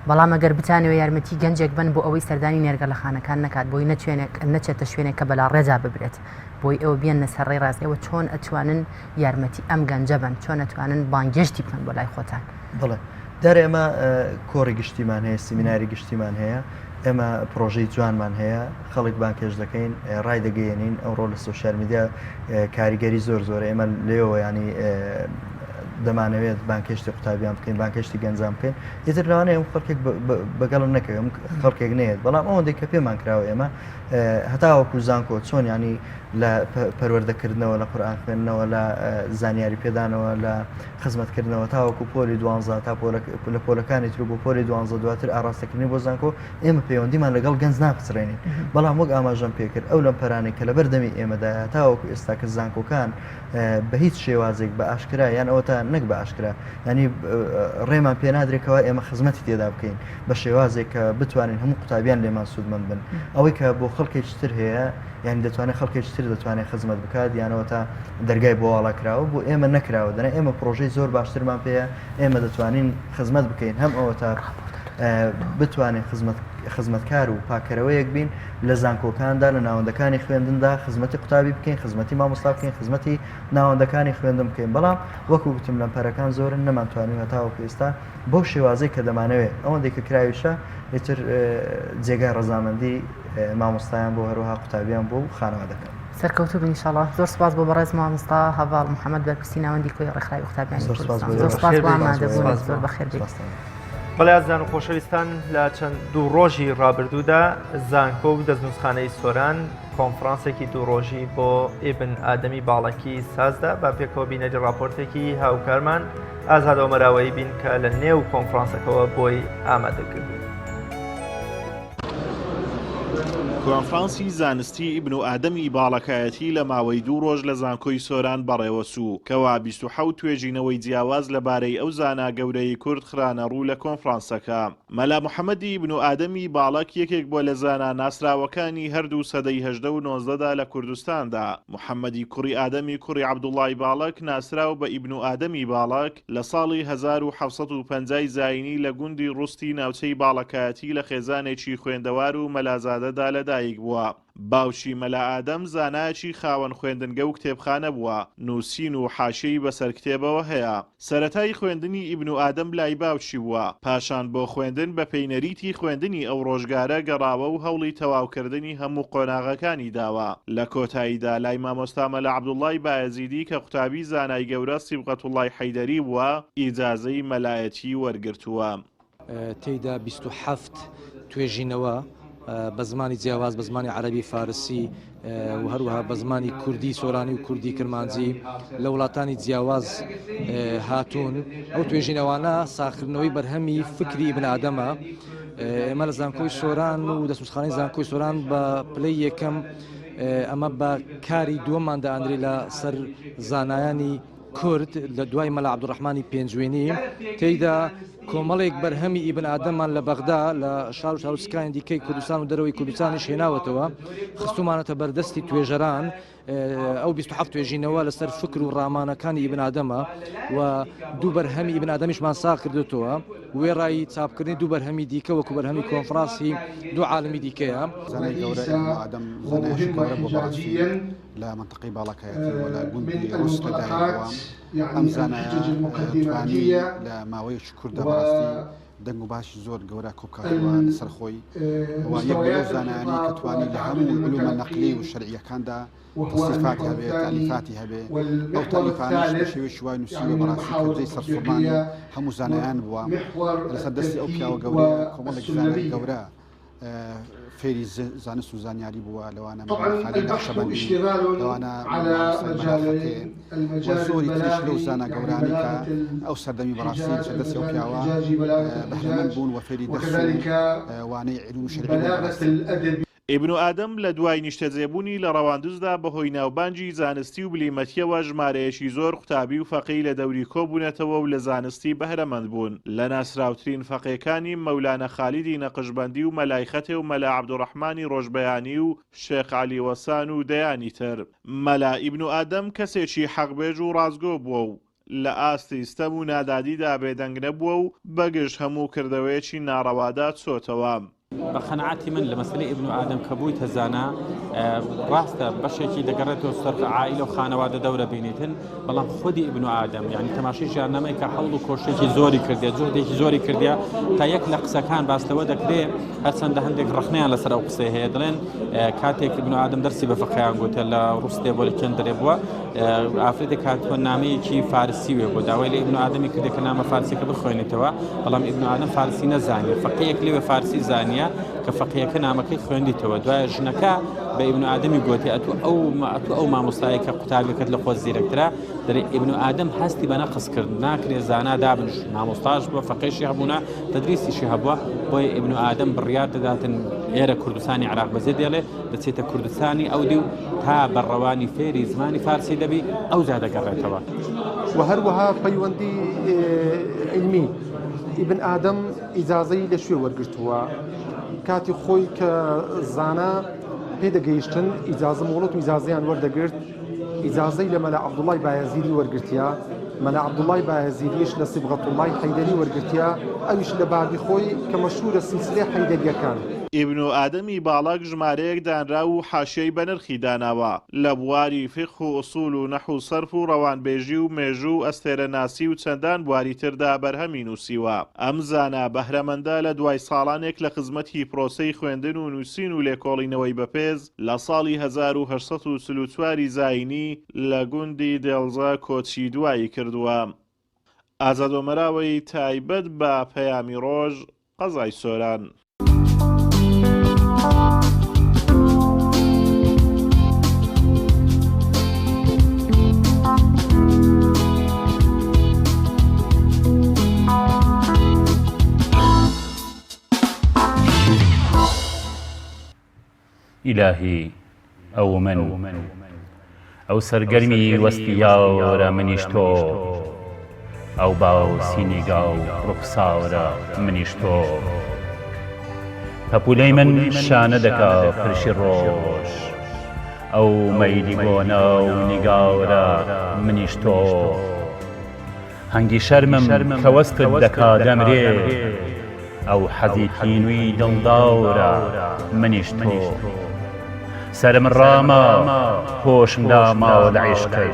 A: بەڵام ئەگەر بتانەوە یارمەتی گەنجێک بن بۆ ئەوەی سەردانی نێرگەلەخانەکان نەکات بۆی نەچێتە شوێنێک کە بەلا ڕێزا ببرێت بۆی ئەوە بێنە سەرڕێی ڕاست ئێوە چۆن ئەتوانن یارمەتی ئەم گەنجە بن چۆن ئەتوانن بانگێشتی بکەن بۆ لای خۆتان
Q: بڵێ دیارە ئێمە کۆڕی گشتیمان هەیە سیمیناری گشتیمان هەیە ئێمە پرۆژەی جوانمان هەیە خەڵک بانکێش دەکەین ڕای دەگەیەنین ئەوڕۆ لە سۆشیال میدیا کاریگەری زۆرە ئێمە لێەوە ینی دەمانەوێت بانکێشتی قوتابیان بکەین بانکێشتی گەنجام بکەین ئیتر لەوانەیە ئەم خەڵکێک بەگەڵم نەکەم خەڵکێک نێت بەڵام ئەوەندەی کە پێمان کراوە ئێمە هەتاوەکو زانکۆ چۆن ینی لە پەروەردەکردنەوە لە قورئان خوێندنەوە لە زانیاری پێدانەوە لە خزمەتکردنەوە تاوەکو پۆلی 12 تا لە پۆلەکانی تر بۆ پۆلی 12 دواتر ئاراستەکردنی بۆ زانکۆ ئێمە پەیوەندیمان لەگەڵ گەنج ناپچڕێنین بەڵام وەک ئاماژەم پێکرد ئەو لەم پەرانەی کە لە بەردەمی ئێمەدایە تاوەکو ئێستا کە زانکۆکان بە هیچ شێوازێک بە ئاشکرا یان ئەوە تا نەک بە ئاشکرا ینی ڕێمان پێ نادرێتەوە ئێمە خزمەتی تێدا بکەین بە شێوازێک کە بتوانین هەموو قوتابیان لێمان سوودمەند بن ئەوەی کە بۆ خەڵکێکی تر هەیە یعنی دەتوانێت خەڵکێکی تر دەتوانێت خزمەت بکات یانەوە تا دەرگای بۆ واڵاکراوە بۆ ئێمە نەکراوە دەنا ئێمە پرۆژەی زۆر باشترمان پێەیە ئێمە دەتوانین خزمەت بکەین هەم ئەوە تا بتوانێت خزمەتکار و پاکەرەوەیەک بین لە زانکۆکاندا لە ناوەندەکانی خوێندندا خزمەتی قوتابی بکەین خزمەتی مامۆستا بکەین خزمەتی ناوەندەکانی خوێندن بکەین بەڵام وەکو گوتم لەم پەرەکان زۆرن نەمانتوانین هەتاوەکو ئێستا بۆ شێوازەی کە دەمانەوێت ئەوەندەی کە کراویشە ئیتر جێگای ڕەزامەندی مامۆستایان بۆ هەروەها قوتابیان بۆ خانەوادەکان
A: سەرکەوتوو بن ئینشاڵڵا زۆر سپاس بۆ بەڕێز مامۆستا هەڤاڵ محەممەد بەرپرسی ناوەندی کۆی ڕێکخراوی قوتابیانی کوردستان زۆر سپاس بۆ ئامادەبوون زۆر بەخێر بێت.
B: بەڵێزان و خۆشەویستان لە چەند دوو ڕۆژی ڕابردوودا زانکۆ و دەستنووسخانەی سۆران کۆنفرانسێکی دوو ڕۆژی بۆ ئێبن ئادەمی باڵەکی سازدا با پێکەوە بینەری راپۆرتێکی هاوکارمان ئازاد ئۆمەراوەیی بین کە لە نێو کۆنفرانسەکەەوە بۆی ئامادەکرد.
R: کۆنفرانسی زانستی ئیبن و ئادەمی باڵەکایەتی لە ماوەی دوو ڕۆژ لە زانکۆی سۆران بەڕێوەسوو کەوا 27 توێژینەوەی جیاواز لەبارەی ئەو زانا گەورەی کورد خرانە ڕوو لە کۆنفرانسەکە. مەلا محەممەدی ئیبن و ئادەمی باڵک یەکێک بۆ لە زانا ناسراوەکانی هەردوو سەدەی هەژدە و 19دا لە کوردستاندا. محەممەدی کوڕی ئادەمی کوڕی عەبدوڵڵای باڵک ناسراو بە ئیبن و ئادەمی باڵک لە ساڵی 1750 زاینی لە گوندی ڕوستی ناوچەی باڵەکایەتی لە خێزانێکی خوێندەوار و مەلازادەدا لەدایک بووە. باوشی مەلا ئادەم زانایەکی خاوەن خوێندنگە و کتێبخانە بووە نووسین و حاشەی بەسەر کتێبەوە هەیە. سەرەتای خوێندنی ئیبن و ئادەم لای باوشی بووە پاشان بۆ خوێندن بە پەینەریتی خوێندنی ئەو ڕۆژگارە گەڕاوە و هەوڵی تەواوکردنی هەموو قۆناغەکانی داوە. لە کۆتاییدا لای مامۆستا مەلا عەبدوڵڵای بایەزیدی کە قوتابی زانای گەورە سیبغەتوڵڵای حەیدەری بووە ئیجازەی مەلایەتی وەرگرتووە.
S: تێیدا 27 توێژینەوە بە زمانی جیاواز بە زمانی عەرەبی فارسی و هەروەها بە زمانی کوردی سۆرانی و کوردی کرمانجی لە وڵاتانی جیاواز هاتوون. ئەو توێژینەوانە ساخردنەوەی بەرهەمی فکری ئیبن ئادەمە. ئێمە لە زانکۆی سۆران و دەستنووسخانەی زانکۆی سۆران بە پلەی یەکەم ئەمە بە کاری دووەماندا ئەندری لە سەر زانایانی کورد لە دوای مەلا عەبدوڕەحمانی پێنجوێنی تێیدا کۆمەڵێک بەرهەمی ئیبن ئادەممان لە بەغدا لە شار و شارۆچکانی دیکەی کوردستان و دەرەوەی کوردستانیش هێناوەتەوە خستومانەتە بەردەستی توێژەران. ئەو 27 توێژینەوە لەسەر فکر و ڕامانەکانی ئیبن ئادەمە و دوو بەرهەمی ئیبن ئادەمیشمان ساغ کردوتەوە وێڕایی چاپکردنی دوو بەرهەمی دیکە وەکو بەرهەمی کۆنفرانسی دوو عالمی دیکەیە.
T: زانای گەورە ئیبن ئادەم زانایەکی گەورە بۆ بەڕاستی لە منطقەی باڵەکایەتی و لە گوندی ڕووس لەدایکەوە ئەم زانایە توانی لە ماوەیەکی کوردە بەڕاستی دەنگ و باشی زۆر گەورە کۆبکاتوە لەسەر خۆی و یەک لەو زانایانی کە توانی لە هەموو علومە نەقلی و شەرعیەکاندا تصنیفاتی هەبێ تالیفاتی هەبێ ئەو تالیفانش بە شێوەیەکی وای نووسیوە بەڕاستی کەوتەی سەرسوڕمانی هەموو زانایان بووە لەسەر دەستی ئەو پیاوە گەورە کۆمەڵێک زانای گەورە فێری زانست و زانیاری بووە لەوانە خالی نەقشەبەندی لەوانە زۆری تریش لەو زانە گەورانی کە ئەو سەردەمی بەڕاستی سەردەستی ئەو پیاوە بەهرەمەند بوون و فێری دەرس و وانەی علوم شەرعی.
R: ئیبن و ئادەم لە دوای نیشتەجێبوونی لە ڕەواندزدا بەهۆی ناوبانجی زانستی و بلیمەتیەوە ژمارەیەکی زۆر قوتابی و فەقیی لە دەوری کۆبوونەتەوە و لە زانستی بەهرەمەند بوون. لە ناسراوترین فەقیەکانی مەولانە خالیدی نەقشبەندی و مەلایخەتێ و مەلا عەبدوڕەحمانی ڕۆژبەیانی و شێخ عەلی وەسان و دەیانی تر. مەلا ئیبن و ئادەم کەسێکی حەقبێژ و ڕازگۆ بووە و لە ئاستی ستەم و نادادیدا بێدەنگ نەبووە و بەگشت هەموو کردەوەیەکی ناڕەوادا چۆتەوە.
U: بە قەنەعەتی من لە مەسلەی ئیبن ئادەم کە بوویتە زانا ڕاستە بەشێکی دەگەڕێتەوە سەر عائیلە و خانەوادە دەورە بینیتن بەڵام خودی ئیبن ئادەم یعنی تەماشای ژیاننامەی کە هەڵ و کۆشتێکی زۆری کردێ جهدێکی زۆری کردیا تا یەک لە قسەکان باستەوە دەکرێت هەرچەندە هەندێک ڕخنیان لەسەر ئەو قسەی هەیە دەڵێن کاتێک ئیبن ئادەم دەرسی بە فقهیان گوتە لە ڕووسێ بۆ لە کێندەرێ بووە ئافرەتێک هاتووە نامەیەکی فارسی وێ بۆ داوای لە ئیبن ئادەمی کردێ کە نامە فارسیەکە بخوێنیتەوە بەڵام ئیبن ئادەم فارسی نەزانێت فقیهێک لێوێ فارسی زانیە کە فقیهەکە نامەکەی خوێندیتەوە دوایە ژنەکە بە ئیبن ئادەمی گوتی ئەو مامۆستایی کە قوتابەکەت لە خۆت زیرەکترا دەڵێ ئیبن ئادەم هەستی بە نەقص کرد ناکرێ زانا دابنش مامۆستاش بووە فەقیهشی هەبوونا تەدریسیشی هەبووە بۆیە ئیبن ئادەم بڕیار دەداتن ئێرە کوردستانی عێراق بەجێ دێڵێ دەچێتە کوردستانی ئەو دی و تا بەڕەوانی فێری زمانی فارسی دەبی ئەو جا دەگەڕێتەوە
V: و هەروەها پەیوەندی علمی ئیبن ئادەم ئیجازەی لە شوێ وەرگرتووە کاتی خۆی کە زانا پێدەگەیشتن ئیجازە مۆڵەت و ئیجازەیان وەردەگرت ئیجازەی لە مەلا عەبدوڵڵای بایەزیدی وەرگرتیا مەلا عەبدوڵڵای بایەزیدیش لە سیبغەتوڵڵای حەیدەری وەرگرتیا ئەویش لە بابی خۆی کە مەشهورە سیلسلەی حەیدەریەکان
R: ئیبن ئادەمی باڵاک ژمارەیەک دانرا و حاشیەی بە نرخی داناوە لە بواری فقه و ئوسوول و نەحو و سەرف و ڕەوانبێژی و مێژوو ئەستێرەناسی و چەندان بواری تردا بەرهەمی نووسیوە ئەم زانا بەهرەمەندە لە دوای ساڵانێک لە خزمەتی پرۆسەی خوێندن و نووسین و لێکۆڵینەوەی بەپێز لە ساڵی 1940 زاینی لە گوندی دێڵزە کۆچی دوایی کردووە ئازادۆمەراوەی تایبەت بە پەیامی ڕۆژ قەزای سۆران
W: ئیلاهی ئەو من ئەو سەرگەرمی وەستیاوەرە منیش تۆ ئەو باو سینیگا و ڕوخساوەرە منیش تۆ پەپولەی من شانە دەکا پرشی ڕۆژ ئەو مەیلی بۆنە و نیگاورە منیش تۆ هەنگی شەرمم کە وەستت دەکا دەمرێ ئەو حەزی تینووی دڵداورە منیش تۆ سرم ڕامە پۆشم داماوە لە عیشقەی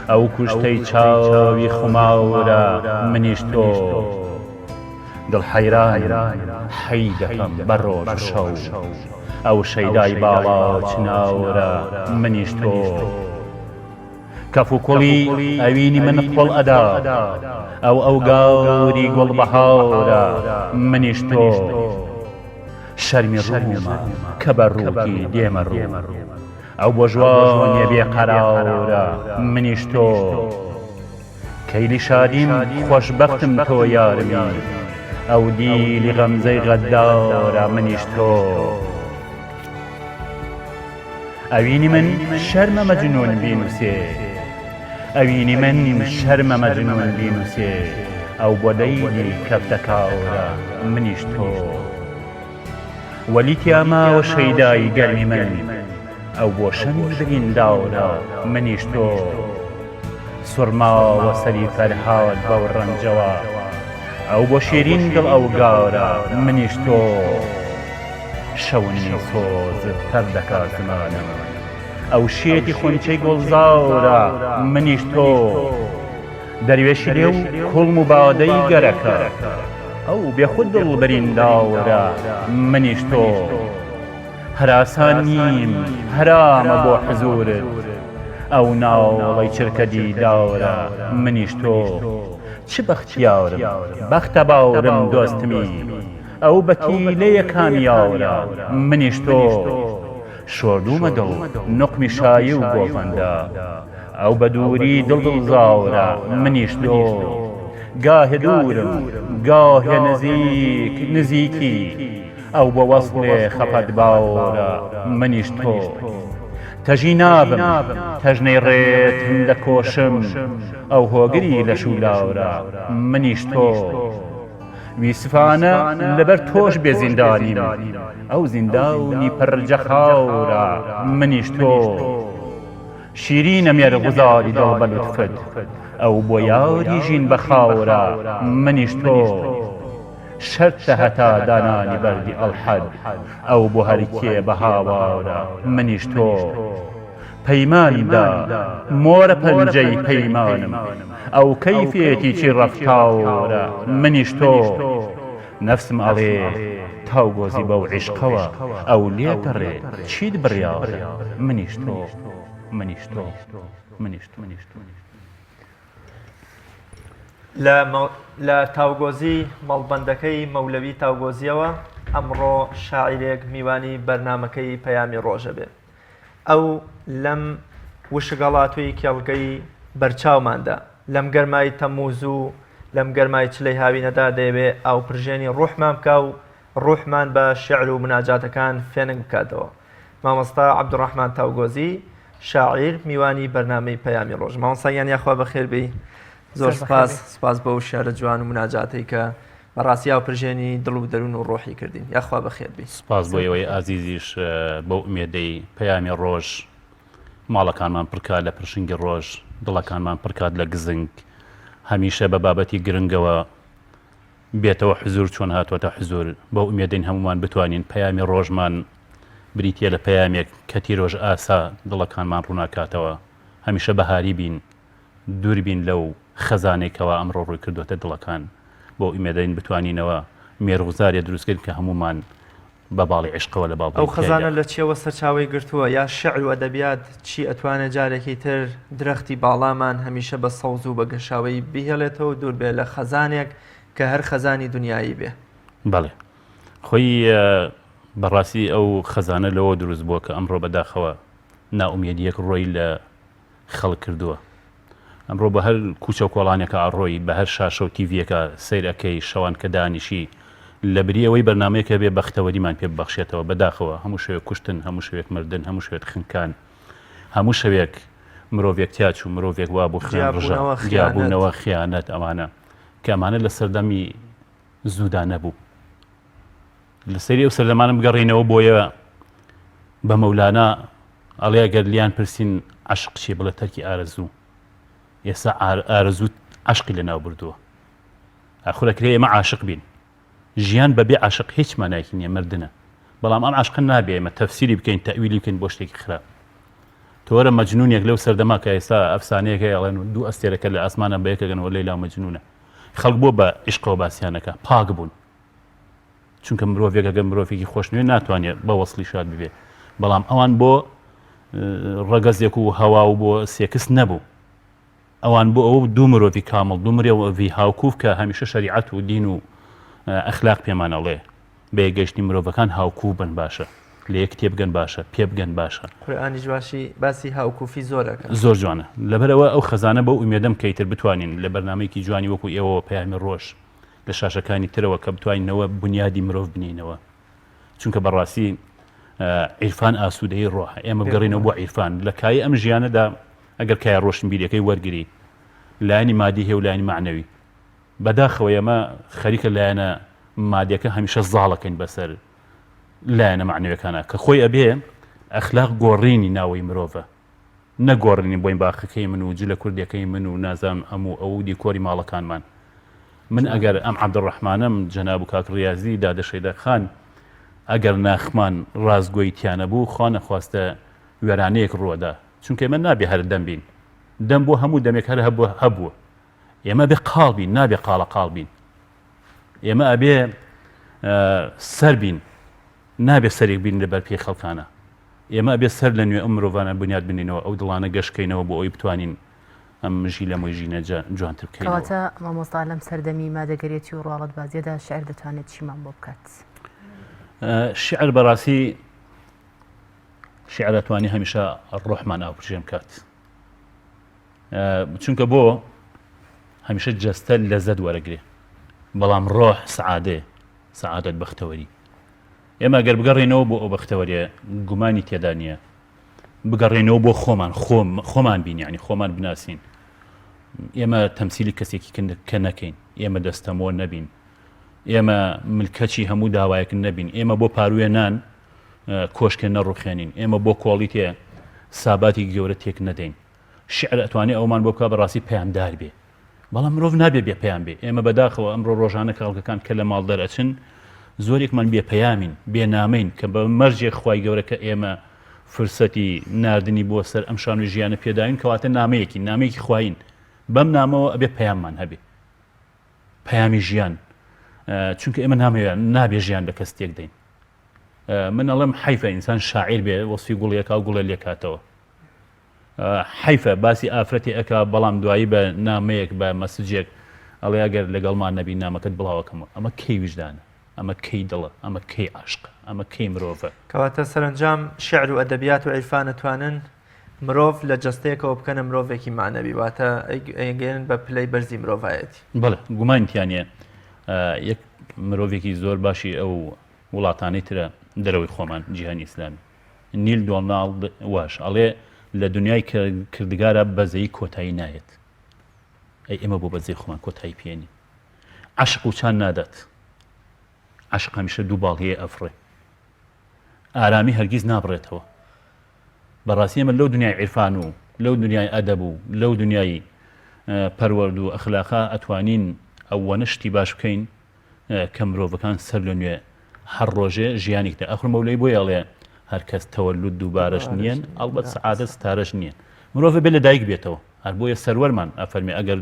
W: ئەو کوشتەی چاوی خماورە منیش تۆ دڵ حەیران حەی دەکەم بە ڕۆژ و شەو ئەو شەیدای باڵا چناورە منیش تۆ کەف و کوڵی ئەوینی من قوڵ ئەدا ئەو گاوری گوڵ بەهاورە منیش تۆ شەرمی ڕوومە کە بە ڕووکی دێمە ڕوو ئەو بۆ ژوانیە بێ قەراورە منیش تۆ کەیلی شادیم خۆشبەختم تۆ یارمی ئەو دیلی غەمزەی غەدارە منیش تۆ ئەوینی من شەرمە مەجنون بینوسێ ئەوینی من شەرمە مەجنون بینوسێ ئەو بۆ دەیلی کەفتەکاورە منیش تۆ وەلی تیاماوە شەیدای گەرمی من ئەو بۆ شەمی برینداورە منیش تۆ سوڕماوە سەری فەرهاد بەو ڕەنجەوە ئەو بۆ شیرین دڵ ئەو گاورە منیش تۆ شەونی سۆزت تەر دەکا زمانم ئەو شێتی خونچەی گوڵزاورە منیش تۆ دەروێشی لێ و کوڵم و بادەی گەرەکە ئەو بێخود دڵ برینداورە منیش تۆ هەراسان نیم هەرامە بۆ حزورت ئەو ناوڵەی چرکە دیداورە منیش تۆ چ بەختیارم بەختە باورم دۆستمی ئەو بەتیلەیە کامیاورە منیش تۆ شۆردومە دڵ نوقمی شایی و گۆڤەندە ئەو بە دووری دڵدڵزاورە منیش تۆ گاهێ دوورم گاهێ نزیکی ئەو بە وەسڵێ خەپەت باورە منیش تۆ تەژی نابم تەژنەی ڕێتم دەکۆشم ئەو هۆگری لە شولاورە منیش تۆ ویسفانە لەبەر تۆش بێ زیندانیم ئەو زینداونی پڕجەخاورە منیش تۆ شیرینە مێرغوزاری دڵ بە لوتفت ئەو بۆ یاری ژین بە خاورە منیش تۆ شەرتە هەتا دانانی بەردی ئەڵحەد ئەو بۆ هەرکێ بە هاوارە منیش تۆ پەیماندا مۆرە پەنجەی پەیمانم ئەو کەیفێتی چی ڕەفتاوەرە منیش تۆ نەفسم ئەڵێ تاوگۆزی بەو عیشقەوە ئەو لێگەڕێ چیت بڕیاڕێ منیش تۆ منیش تۆ منیش تۆ
B: لە تاوگۆزی مەڵبەندەکەی مەولەوی تاوگۆزیەوە ئەمڕۆ شاعیرێک میوانی بەرنامەکەی پەیامی ڕۆژە بێ ئەو لەم وشگەڵاتوی کێڵگەی بەرچاوماندا لەم گەرمای تەمووز و لەم گەرمای چلەی هاوینەدا دەیەوێ ئەو پرژێنی ڕوحمان بکە و ڕوحمان بە شعر و مناجاتەکان فێنگ بکاتەوە مامۆستا عەبدوڕەحمان تاوگۆزی شاعیر میوانی بەرنامەی پەیامی ڕۆژ مامۆستایان یاخوا بەخێر بی زۆر سپاس بەو شعرە جوان و مناجاتەی کە بەڕاستی ئەو پرژێنی دڵ و دەروون و ڕۆحی کردین یاخوا بەخێر بی
W: سپاس بۆ ئەوەی ئازیزیش بەو ئومێدەی پەیامی ڕۆژ ماڵەکانمان پڕکات لە پرشنگی ڕۆژ دڵەکانمان پڕکات لە گزنگ هەمیشە بە بابەتی گرنگەوە بێتەوە حزور چۆن هاتوۆتە حزور بە ئومێدەین هەمومان بتوانین پەیامی ڕۆژمان بریتە لە پەیامێک کەتی ڕۆژ ئاسا دڵەکانمان ڕووناکاتەوە هەمیشە بەهاری بین دوور بین لەو خەزانێکەوە ئەمڕۆ ڕووی کردوتە دڵەکان بۆ ئومێدەین بتوانینەوە مێرغوزارێ دروستکرد کە هەمومان بە باڵی عشقەوە لە باڵ
B: ئەو خەزانە لە چێوە سەرچاوی گرتووە یا شعر و ئەدەبیات چی ئەتوانێت جارێکی تر درەختی باڵامان هەمیشە بە سەوز و بە گەشاوی بهێڵێتەوە دوور بێ لە خەزانێک کە هەر خەزانی دنیایی بێ
W: بەڵێ خۆی بەڕاستی ئەو خەزانە لەوە دروست بووە کە ئەمڕۆ بەداخەوە ناومێدیەک ڕۆی لە خەڵک کردووە ئەمڕۆ بە هەر کوچە و کۆڵانێکە ئاڕۆی بە هەر شاشە و تیڤەکە سیرەکەی شەوان کە دانیشی لە بریەوەی بەرنمەیەکە بێ بەختەوەریمان پێ ببەخشێتەوە بەداخەوە هەموو شەوێک کوشتن هەموو شوێک مردن هەموو شوێت خنکان هەموو شەوێک مرۆڤێک تیاچ و مرۆڤێک وا بوو خیان ڕژە گیابوونەوە خیانەت ئەمانە کە ئەمانە لە سەردەمی زوودا نەبوو لە سەری ئەو سەردەمانە بگەڕینەوە بۆیە بە مەولانە ئەڵێ گەر لیان پرسین عەشق چیە بڵێ تەرکی ئارەزوو ئێستا ئارەزوو عەشقی لەناو بردووە ئاخورەکرێ ئێمە عاشق بین ژیان بەبێ عاشق هیچ مانایەکی نییە مردنە بەڵام ئەم عاشق نابێ ئێمە تەفسیری بکەین تەئویلی بکەین بۆ شتێکی خراپ تۆرە مەجنونێک لەو سەردەما کە ئێستا ئەفسانەیەکە ئەڵێن دوو ئەستێرەکە لە ئاسمانە بەیەکەگەنەوە لەیلا مەجنونە خەڵک بۆ بە عیشقەوە باسییانەکە پاک بوون چونکە مرۆڤێک ئەگەر مرۆڤێکی خۆشنوێ ناتوانێت بە وەسڵی شاد ببێ بەڵام ئەوان بۆ ڕەگەزێک و هەوا و بۆ سێکس نەبوو ئەوان بۆ ئەوە دوو مرۆڤی کامڵ دوو مرۆڤی هاوکوف کە هەمیشە شەریعەت و دین و ئەخلاق پێمانەڵێ بێگەشتی مرۆڤەکان هاوکوو بن باشە لە یەک تێبگەن باشە پێ بگەن باشە
B: قورئانیش باسی هاوکوفی زۆرەکە
W: زۆر جوانە لەبەرەوە ئەو خەزانە بەو ئومێدەم کەیتر بتوانین لە بەرنامەیەکی جوانی وەکو ئێوە پەیامی ڕۆژ لە شاشەکانی ترەوە کە بتوانینەوە بنیادی مرۆڤ بنینەوە چونکە بەڕاستی عیرفان ئاسوودەی ڕۆحە ئێمە بگەڕینەوە بۆ عیرفان لە کای ئەم ژیانەدا ئەگەر کای ڕۆشنبیریەکەی وەرگری لایانی مادی هەیە و لایانی معنەوی بەداخەوە ئێمە خەریکە لایەنە مادیەکە هەمیشە زاڵەکەین بەسەر لایەنە معنەویەکانە کە خۆی ئەبێ ئەخلاق گۆڕینی ناوەی مرۆڤە نەگۆڕنی بۆین باخەکەی من و جلە کوردیەکەی من و نازام هەموو ئەو دیکۆری ماڵەکانمان من ئەگەر ئەم عەبدوڕەحمانەم جەناب و کاک ڕیازی دادەشەیدە خان ئەگەر ناخمان ڕازگۆیتیانە بوو خوا نەخواستە وێرانەیەک ڕووەدا چونکە ئێمە نابێ هەر دەم بین دەم بۆ هەموو دەمێک هەر هەبووە ئێمە بێ قاڵ بین نابێ قاڵە قاڵ بین ئێمە ئەبێ سەر بین نابێ سەرێک بین لەبەر پێی خەڵکانە ئێمە ئەبێ سەر لە نوێ ئەم مرۆڤانە بنیاد بنینەوە ئەو دڵانە گەشتکەینەوە بۆ ئەوی بتوانین ئەم ژی لە مۆی ژینە جوانتر بکەین
A: کەواتە مامۆستا لەم سەردەمی مادەگەرێتی و ڕواڵەت بازیەدا شعر دەتوانێت چیمان بۆ بکات
W: شعر بەڕاستی شعر دەتوانی هەمیشە ڕۆحمان ئاوپرژێم کات چونکە بۆ هەمیشە جەستە لەزەت وەرەگرێ بەڵام ڕۆح سەعادەت بەختەوەری ئێمە گەر بگەڕێنەوە بۆ ئەو بەختەوەریە گومانی تێدا نییە بگەڕێنەوە بۆ خۆمان بین یعنی خۆمان بناسین ئێمە تەمسیلی کەسێکی کە نەکەین ئێمە دەستەمۆ نەبین ئێمە ملکەچی هەموو داوایەک نەبین ئێمە بۆ پاروێنان کۆشکە نەڕوخێنین ئێمە بۆ کۆڵیتێ ساباتی گەورە تێک نەدەین شعر ئەتوانێت ئەومان بۆ بکە بەڕاستی پەیامدار بێ بەڵام مرۆڤ نابێ بێپەیام بێ. ئێمە بەداخەوە ئەمڕۆ ڕۆژانە کاڵکەکان کە لە ماڵ دەرەچن زۆرێکمان بێپەیامین بێنامەین کە بە مەرجێک خوای گەورە کە ئێمە فرسەتی ناردنی بۆ سەر ئەم شانوی ژیانە پێداوین کەواتە نامەیەکی خواین بەم نامەوە ئەبێ پەیاممان هەبێ پەیامی ژیان چونکە ئێمە نابێ ژیان لە کەس تێک دەین. من ئەڵێم حیفە ئینسان شاعیر بێ وەسفی گوڵیەکە و گوڵە لێکاتەوە حیفە باسی ئافرەتی ئەکا بەڵام دوایی بە نامەیەک بە مەسجێک ئەڵێ ئەگەر لەگەڵمان نەبی نامەکەت بڵاوەکەمەوە ئەمە کەی وجدانە ئەمە کەی دڵە ئەمە کەی عاشقە ئەمە کەی مرۆڤە.
B: کەواتە سەرنجام شعر و ئەدەبیات و عیرفان دەتوانن مرۆڤ لە جەستەیەکەوە بکەنە مرۆڤێکی معنەوی واتە ئەگەێن بە پلەی بەرزی مرۆڤایەتی.
W: بەڵێ گومانتیانە یەک مرۆڤێکی زۆر باشی ئەو وڵاتانەی ترە دەرەوەی خۆمان جیهانی ئیسلامی نیل دۆناڵد واش ئەڵێ لە دنیای کردگارە بەزەی کۆتایی نایێت. ئەی ئێمە بۆ بەزەی خۆمان کۆتایی پێێنی عاشق و چان نادات. عاشق هەمیشە دوو باڵهەیە ئەفڕێ ئارامی هەرگیز نابڕێتەوە. بەڕاستی ئێمە لەو دنیای عیرفان و لەو دنیای ئەدەب و لەو دنیای پەروەرد و ئەخلاقا ئەتوانین ئەوەنە شتی باش بکەین کە مرۆڤەکان سەر لە نوێ هەر ڕۆژێ ژیانێکدا ئەخر مەولەی بۆ یاڵێ هەر کەس تەوەلود دووبارەش نییەن ئەڵبەت سەعادەت ستارەش نییەن. مرۆڤ بێ لە دایک بێتەوە هەر بۆیە سەروەرمان ئەفەرمێ ئەگەر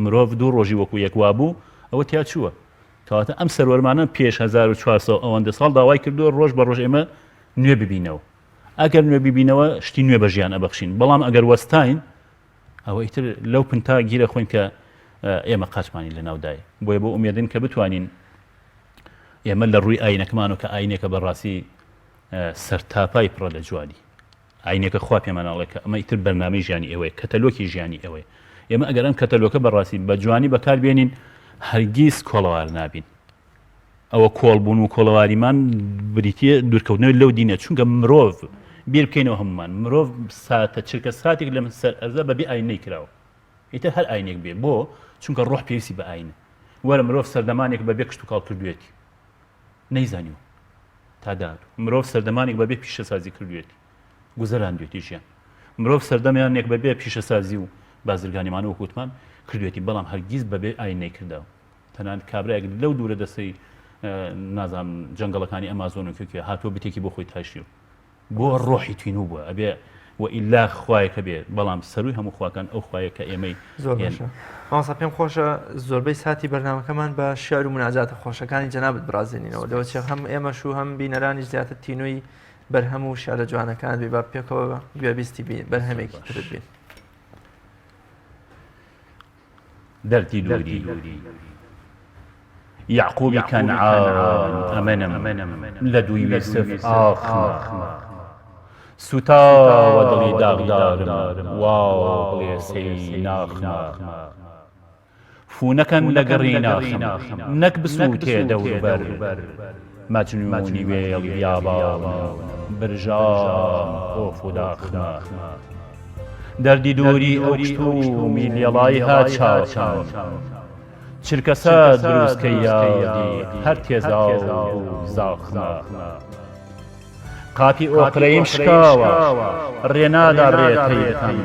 W: مرۆڤ دوو ڕۆژی وەکو یەکوا بوو ئەوە تیا چووە. کەواتە ئەم سەروەرمانە پێش 1400 ئەوەندە ساڵ داوای کردو ڕۆژ بە ڕۆژ ئێمە نوێ ببینەوە. ئەگەر نوێ ببینەوە شتی نوێ بە ژیان ئەبەخشین. بەڵام ئەگەر وەستاین ئەوە ئیتر لەو پنتا گیرە خۆین کە ئێمە قاچمانی لە ناودایە. بۆیە بۆ ئومێدن کە بتوانین ئێمە لە ڕووی ئاینەکەمانەوە کە ئاینێکە بەڕاستی سەرتاپای پڕە لە جوانی ئاینێکە خوا پێماناڵێ کە ئەمە ئیتر بەرنامەی ژیانی ئێوەیە کەتەلۆکی ژیانی ئەوەیە. ئێمە ئەگەر ئەم کەتەلۆکە بەڕاستی بە جوانی بەکاربێنین هەرگیز کۆڵەوار نابین. ئەوە کۆڵبوون و کۆڵەواریمان بریتە دوورکەوتنەوەی لەو دینە چونکە مرۆڤ بیر بکەینەوە هەمومان مرۆڤ ساتە چرکە ساتێک لە سەر ئەرزە بەبێ ئاینەی کراوە ئیتر هەر ئاینێک بێ بۆ چونکە ڕۆح پێویستی بە ئاینە وەرە مرۆڤ سەردەمانێک بەبێ کشت و کاڵ کردوێتی نەیزانیوە تا داات مرۆڤ سەردەمانێک بەبێ پیشەسازی کردوێتی گوزەراندوێتی ژیان مرۆڤ سەردەمیانێک بەبێ پیشەسازی و بازرگانیمان و وەکوتمان کردوێتی بەڵام هەرگیز بەبێ ئاینەی کرداوە. تەنانەت کابراەک لەو دوورە دەسەی نازام جەنگەڵەکانی ئەمازۆن و کوێ هاتووە بتێکی بۆ خۆی تاشیو بۆ ڕۆحی توینوو بووە ئەبێ و ئیلا خوایەکە بێ بەڵام سەروی هەموو خواکان ئەو خوایە کە ئێمەی
B: زۆر باشە. مامۆستا پێم خۆشە زۆربەی ساتی بەرنامەکەمان بە شیعر و مناجاتە خۆشەکانی جەنابەت بڕازێنینەوە لەوە چێ هەم ئێمەش و هەم بینەرانی زیاتر تینووی بەرهەم و شیعرە جوانەکان بێ با پێکەوە گوێبیستی بەرهەمێکی ترت بین.
W: دەردی دووری یعقوبی کەنعان ئەمەنم لە دووی یوسف ئاخمە سوتاوە دڵی داغدارم واو بڵێسەی ناخمە فونەکەن لە گەڕی ناخم نەک بسووتێ دەوروبەر مەجنونی وێڵی بیاباڵم برژام ئۆف و داخمە دەردی دووری ئەو کشتومی لێڵای هاچاچان چرکەسە دروستکە یادی هەر تێزا و زاخمە قاتی ئۆقرەیم شکاوە ڕێنادا ڕێتەیەکەم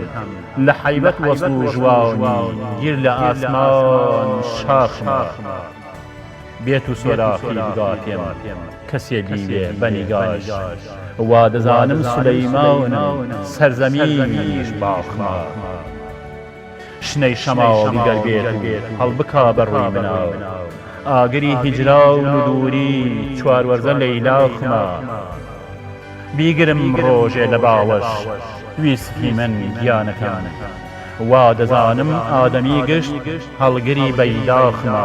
W: لە حیبەت وەزن و ژواونی گیر لە ئاسمان شاخمە بێت و سۆراخی بگاتێم کەسێ دیوێ بەنیگاش وا دەزانم سولەیمانم سەرزەمینیش باخمە شنەی شەماڵی گەربێت و هەڵبکا بەڕووی مناو ئاگری هیجراون و دووری چواروەرزە لەیلاخمە بیگرم ڕۆژێ لە باوەش ویسکی من گیانەکان وا دەزانم ئادەمی گشت هەڵگری بەیداخمە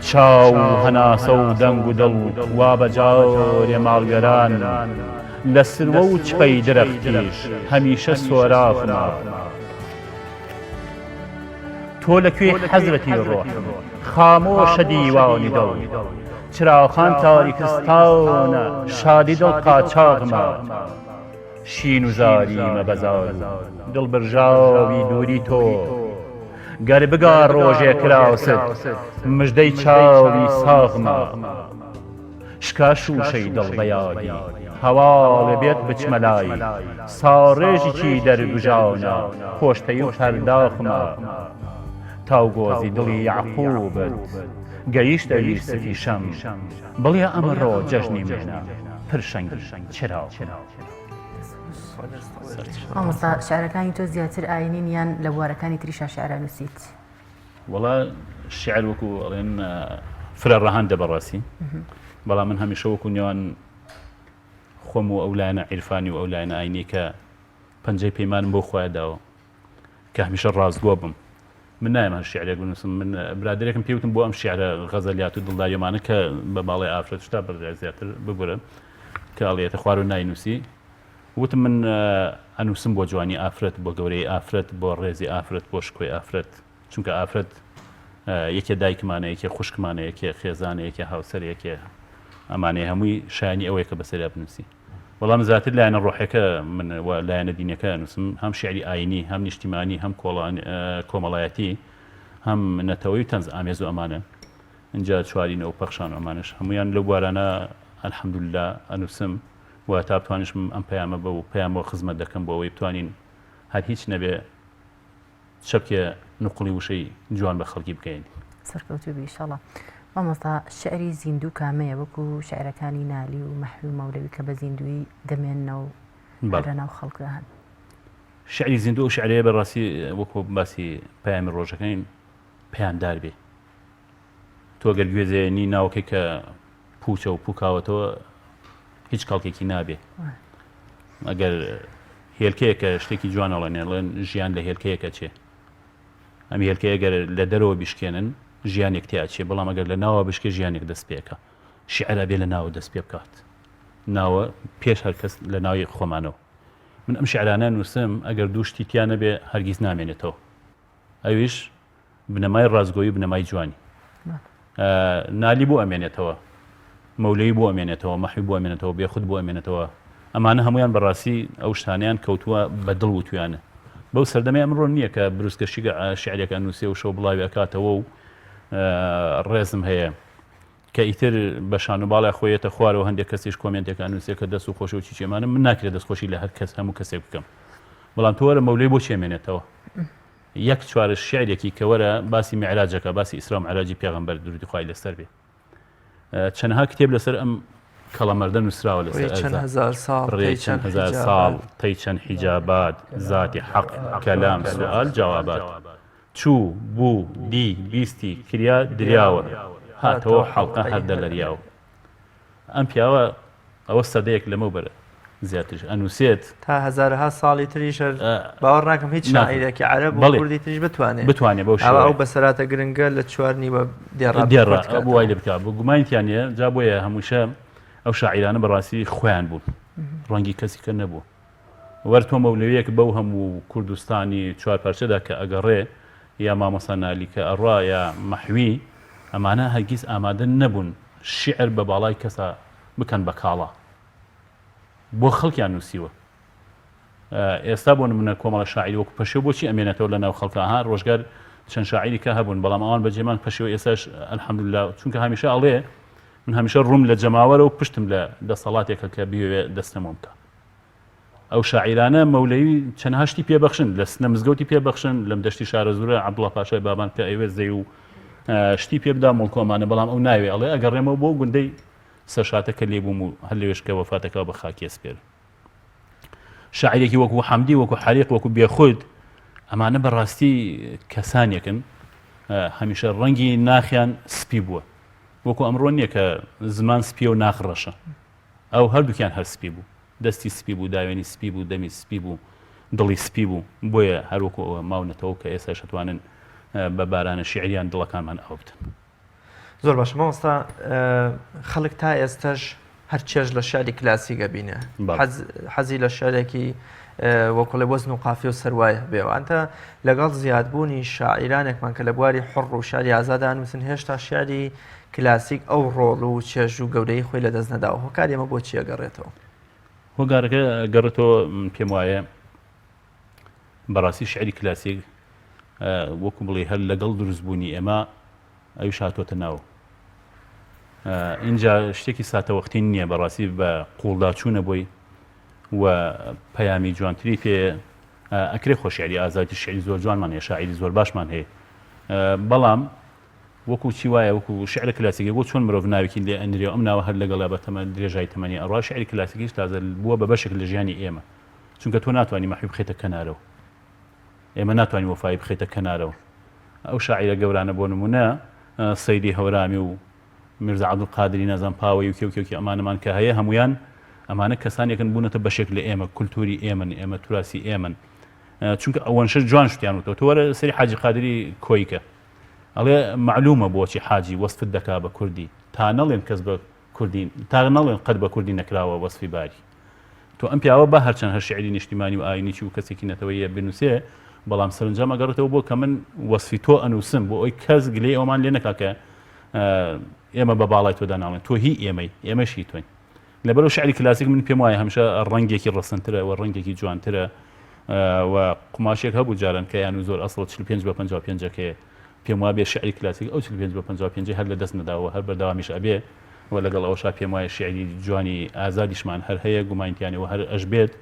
W: چاو هەناسە و دەنگ و دڵ وا بەجاورێ ماڵگەران لە سروە و چپەی درەختیش هەمیشە سۆراخمە تۆ لەکوێ حەزرەتی ڕۆح خامۆشە دیوانی دڵ چراوخان تاریکستانە شادی دڵ قاچاغمە شین و زاریمە بەزار دڵ برژاوی دووری تۆ گەر بگا ڕۆژێ کراوست مژدەی چاوی ساغمە شکا شوشەی دڵ بەیادی هەواڵێ بێت بچمەلای ساڕێژێکی دەربژاونە خۆشتەی و پەرداخمە تاو گۆزی دڵی یعقوبت گەیشتە یوسفی شەم بڵێ ئەمڕۆ جەژنی منە پرشەنگی چراو
A: ئامۆستا شعرەکانی تۆ زیاتر ئاینین یان لە بوارەکانی تریشا شعرە نووسیت؟
W: وەڵا شعر وەکو ئەڵێن فرە ڕەهاندە بەڕاستی بەڵام من هەمیشە وەکو نێوان خۆم و ئەو لایەنە عیرفانی و ئەو لایەنە ئاینی کە پەنجەی پەیمانم بۆ خۆیان داوە کە هەمیشە ڕازگۆ بم من نایم هەر شعرێک بنووسم من برادێکم پێوتم بۆ ئەم شعرە غەزەلیات و دڵداریەمانە کە بە باڵی ئافرەت شتا بەڕێ زیاتر ببورە کە ئەڵێتە خوار و ناینووسی وتم من ئەنووسم بۆ جوانی ئافرەت بۆ گەورەی ئافرەت بۆ ڕێزی ئافرەت بۆ شکۆی ئافرەت چونکە ئافرەت یەکێ دایکمانە یەکێ خوشکمانە یەکێ خێزانە یەکێ هاوسەر یەکێ ئەمانەی هەمووی شایانی ئەوەیە کە بەسەریا بنووسی وەڵام زیاتر لایەنە ڕۆحەکە من لایەنە دینەکە نووسم هەم شعری ئاینی هەم نیشتیمانی هەم کۆمەڵایەتی هەم نەتەوەی و تەنز ئامێز و ئەمانە اینجا چوارینە و پەخشان و ئەمانش هەمویان لەو بوارانە ئەلحەمدوللا ئەنووسم و تا بتوانشم ئەم پەیامە بە و پەیام بۆ خزمەت دەکەم بۆ ئەوەی بتوانین هەر هیچ نەبێ شەبکێ نقڵی وشەی جوان بە خەڵکی بکەین
A: سەرکەوتوبی ئینشاڵڵا مامۆستا شعری زیندوو کامەیە وەکو شعرەکانی نالی و مەحوی و مەولەوی کە بە زیندوی دەمێننەوە و لە ناو خەڵکدا هەن
W: شعری زیندوو و شعرەیە بەڕاستی وەکو باسی پەیامی ڕۆژەکەین پەیامدار بێ تۆ گەر گوێزێنی ناوکەی کە پوچە و پوکاوەتەوە هیچ کاڵکێکی نابێ ئەگەر هێلکەیەکە شتێکی جوانەڵێنێڵێن ژیان لە هێلکەیەکە چێ ئەم هێلکەیە گەر لە دەرەوە بیشکێنن ژیانێک تیاچێ بەڵام ئەگەر لە ناوە بشکێ ژیانێک دەست پێکە شیعرە بێ لە ناوە دەست پێ بکات ناوە پێش هەرکەس لە ناوی خۆمانەوە من ئەم شیعرانە نووسم ئەگەر دووشتی تیانە بێ هەرگیز نامێنێتەوە ئەویش بنەمای ڕازگۆیی بنەمای جوانی نالی بۆ ئەمێنێتەوە مەولەی بۆ ئەمێنێتەوە مەحوی بۆ ئەمێنێتەوە بێخود بۆ ئەمێنێتەوە ئەمانە هەمویان بەڕاستی ئەو شتانیان کەوتووە بە دڵ و تویانە بەو سەردەمەی ئەمڕۆ نییە کە بروسکەشی شعرێکە نووسێ و شەو بڵاوی ئەکاتەوە و ڕێزم هەیە کە ئیتر بە شانوباڵی خۆیەتە خوارەوە هەندێک کەسیش کۆمنتێکە نووسێ کە دەست و خۆش و چیچێمانە من ناکرێت دەستخۆشی لە هەر کەس هەموو کەسێک بکەم بەڵام تۆ وەرە مەولەی بۆ چێمێنێتەوە یەک چوارە شعرێکی کە وەرە باسی میعراجەکە باسی ئیسرا و میعراجی پێغەمبەر درودی خوای لەسەر بێ چەندها کتێب لەسەر ئەم کەڵەمەردە نووسراوە لەسەر چەند هەزار ساڵ تەی چەند حیجابات ذاتی حەق کەلام سوال جوابات چوو بوو دی بیستی کریا دریاوە هاتەوە حەڵقە هەر دەلەریاوە ئەم پیاوە ئەوە سەدەیەک لەمە بەرە زیاترش ئەنووسێت
B: تا هەزارها ساڵی تریشە باوەڕ ناکەم هیچ شاعیرێکی عەرەب و کوردی تریش بتوانێت بەو شێوەیە ئەو بەسەراتە گرنگە لە چوارنی بە
W: دێڕا بۆ وای لێ بکات بۆ گومانیتیانە جا بۆیە هەمووشە ئەو شاعیرانە بەڕاستی خۆیان بوون ڕەنگی کەسی کە نەبوو وەر تۆ مەولەویەک بەو هەموو کوردستانی چوار پارچەدا کە ئەگەڕێ یا مامۆستا نالی کە ئەڕوا یا مەحوی ئەمانە هەرگیز ئامادە نەبوون شیعر بە باڵای کەسە بکەن بە کاڵا بۆ خەڵکیان نووسیوە ئێستا بۆ نمونە کۆمەڵە شاعیری وەکو پەشێو بۆچی ئەمێنێتەوە لە ناو خەڵکە ها ڕۆژگار چەند شاعیری کە هەبوون بەڵام ئەوان بەجێمان پەشێو ئێستاش ئەلحەمدوللا چونکە هەمیشە ئەڵێ من هەمیشە ڕووم لە جەماوەرە و پشتم لە دەسەڵاتێکە کە بیوێ دەستەمۆ بکە ئەو شاعیرانە مەولەوی چەند هەشتی پێبەخشن لە سنە مزگەوتی پێبەخشن لەم دەشتی شارە زورە عەبدوڵڵا پاشای بابان کە ئەوێ زەی و شتی پێ بدا مڵکۆمانە بەڵام ئەو ناوێ ئەڵێ ئەگەڕێمەوە بۆ گوندەی سەرشاتەکە لێبووم و هەر لێوێشکە وەفاتەکە بە خاکی ئەسپێر شاعیرێکی وەکو حەمدی وەکو حەریق وەکو بێخود ئەمانە بەڕاستی کەسانێکن هەمیشە ڕەنگی ناخیان سپی بووە وەکو ئەمڕۆ نییە کە زمان سپیە و ناخڕەشە ئەو هەردووکیان هەر سپی بوو دەستی سپی بوو داوێنی سپی بوو دەمی سپی بوو دڵی سپی بوو بۆیە هەروەکو ئەوە ماونەتەوە کە ئێستا شەتوانن بە بارانە شیعریان دڵەکانمان ئەو بتن
B: زۆر باش مامۆستا خەڵک تا ئێستاش هەر چێژ لە شعری کلاسیکە بینە حەزی لە شعرێکی وەکوڵێ وەزن و قافیە و سەروایە بێوانتە لەگەڵ زیادبوونی شاعیرانێکمان کە لە بواری حڕ و شاری ئازادان نووسن هێشتا شعری کلاسیک ئەو ڕۆڵ و چێژ و گەورەی خۆی لە دەست نەداوە هۆکار ئێمە بۆچی ئەگەڕێتەوە
W: هۆکارەکە گەڕێتەوە پێم وایە بەڕاستی شعری کلاسیک وەکو بڵێ هەر لەگەڵ دروستبوونی ئێمە ئەوی شاتۆتە ناو اینجا شتێکی ساتەوەختی نییە بەڕاستی بە قوڵداچوونە بۆی و پەیامی جوانتری پێ ئەکرێ خۆشیاری ئازادی شعری زۆر جوانمان هەیە شاعری زۆر باشمان هەیە بەڵام وەکو چی وایە وەکو شعر کلاسیکی بۆ چۆن مرۆڤ ناوێکی لێ ئەنرێ ئەم ناوە هەر لەگەڵا بە تەمە درێژای تەمەنی ئەڕوا شعری کلاسیکیش تازە بووە بە بەشێک لە ژیانی ئێمە چونکە تۆ ناتوانانی مەحوی بخێتە کەنارەوە ئێمە ناتوانین وەفای بخێتە کەنارەوە ئەو شاعیرە گەورانە بۆ نمونە سەیدی هەورامی و میرزا عەبدولقادری نەزان پاوەی و کێوکێکی ئەمانەمان کە هەیە هەمویان ئەمانە کەسانێکن بوونەتە بەشێک لە ئێمە کولتوری ئێمن ئێمە توراسی ئێمن چونکە ئەوەنشە جوان شتیان وتەوە تۆ وەرە سەری حاجی قادری کۆیکە ئەڵێ معلومە بۆچی حاجی وەصفت دەکا بە کوردی تا نەڵێن کەس بە کوردی تا نەڵێن قەت بە کوردی نەکراوە وەصفی باری تۆ ئەم پیاوە بە هەرچەند هەر شعری نیشتیمانی و ئاینیی و کەسێکی نەتەوەیە بنووسێ بەڵام سەرنجام ئەگەڕێتەوە بۆ کە من وەصفی تۆ ئەنووسم بۆ ئەوی کەس گلەی ئەومان لێ نەکا کە ئێمە بە باڵای تۆدا ناڵێن تۆ هی ئێمەی ئێمەشی تۆین لەبەرەوە شعری کلاسیک من پێم وایە هەمیشە ڕەنگێکی ڕەسەنترە و ڕەنگێکی جوانترە و قماشێک هەبوو جاران کە یان و زۆر ئەسڵ 45 بە 55 پێم وایە بێ شعری کلاسیک ئەو 45 بە 55 هەر لە دەست نەداوە هەر بەردەوامیش ئەبێ و لەگەڵ ئەوەشا پێم وایە شعری جوانی ئازادیشمان هەر هەیە گومانتیانەوە هەر ئەش بێت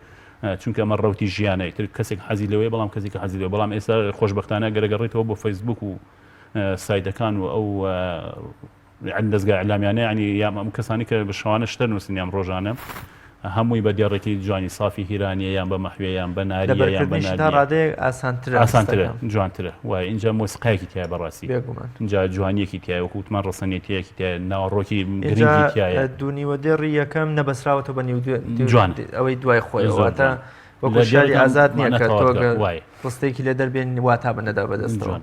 W: چونکە ئەمە ڕەوتی ژیانەی تر کەسێک حەزی لەوەیە بەڵام کەسێک حەزی لەوە بەڵام ئێستا خۆشبەختانە گەرەگەڕێتەوە بۆ فەیسبوک و سایتەکان و ئەو دەستگای ئەعلامیانە ینی یام ئەم کەسانی کە بە شەوانە شتە نووسن یان ڕۆژانە هەمووی بە دیێڕێکی جوانی سافی هیرانیە یان بە مەحوێ یان بە ناریە یان بە
B: ڕادەیە ئاسانترە
W: جوانترە وای اینجا مۆسیقایەکی تایە بەڕاستی اینجا جوانیەکی تایە وەکو وتمان ڕەسەنێتیەکی تایە ناوەڕۆکی گرنگی تایە
B: دوونیوە دێڕی یەکەم نەبەسراوەتەوە بە نێو
W: جوان
B: ئەوەی دوای خۆیەوەتە وەکو شاری ئازاد نییە کە تۆ ڕستێکی لێ دەربێن واتا بنەدا بەدەستەوە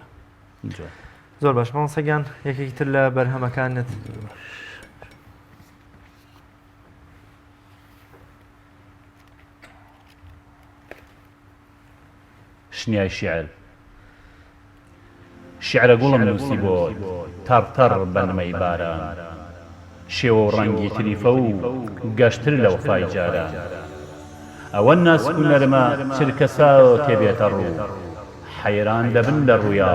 B: زۆر باش مامۆستاگیان یەکێکی تر لە بەرهەمەکانت
W: شنیای شعرە گوڵم نووسی بۆ تەڕتەڕ بەنمەی باران شێوە و ڕەنگی تریفە و گەشتر لە وەفای جاران ئەوە ناسک و نەرمە چرکەسا تێبێتە ڕوو حەیران دەبن لە ڕوویا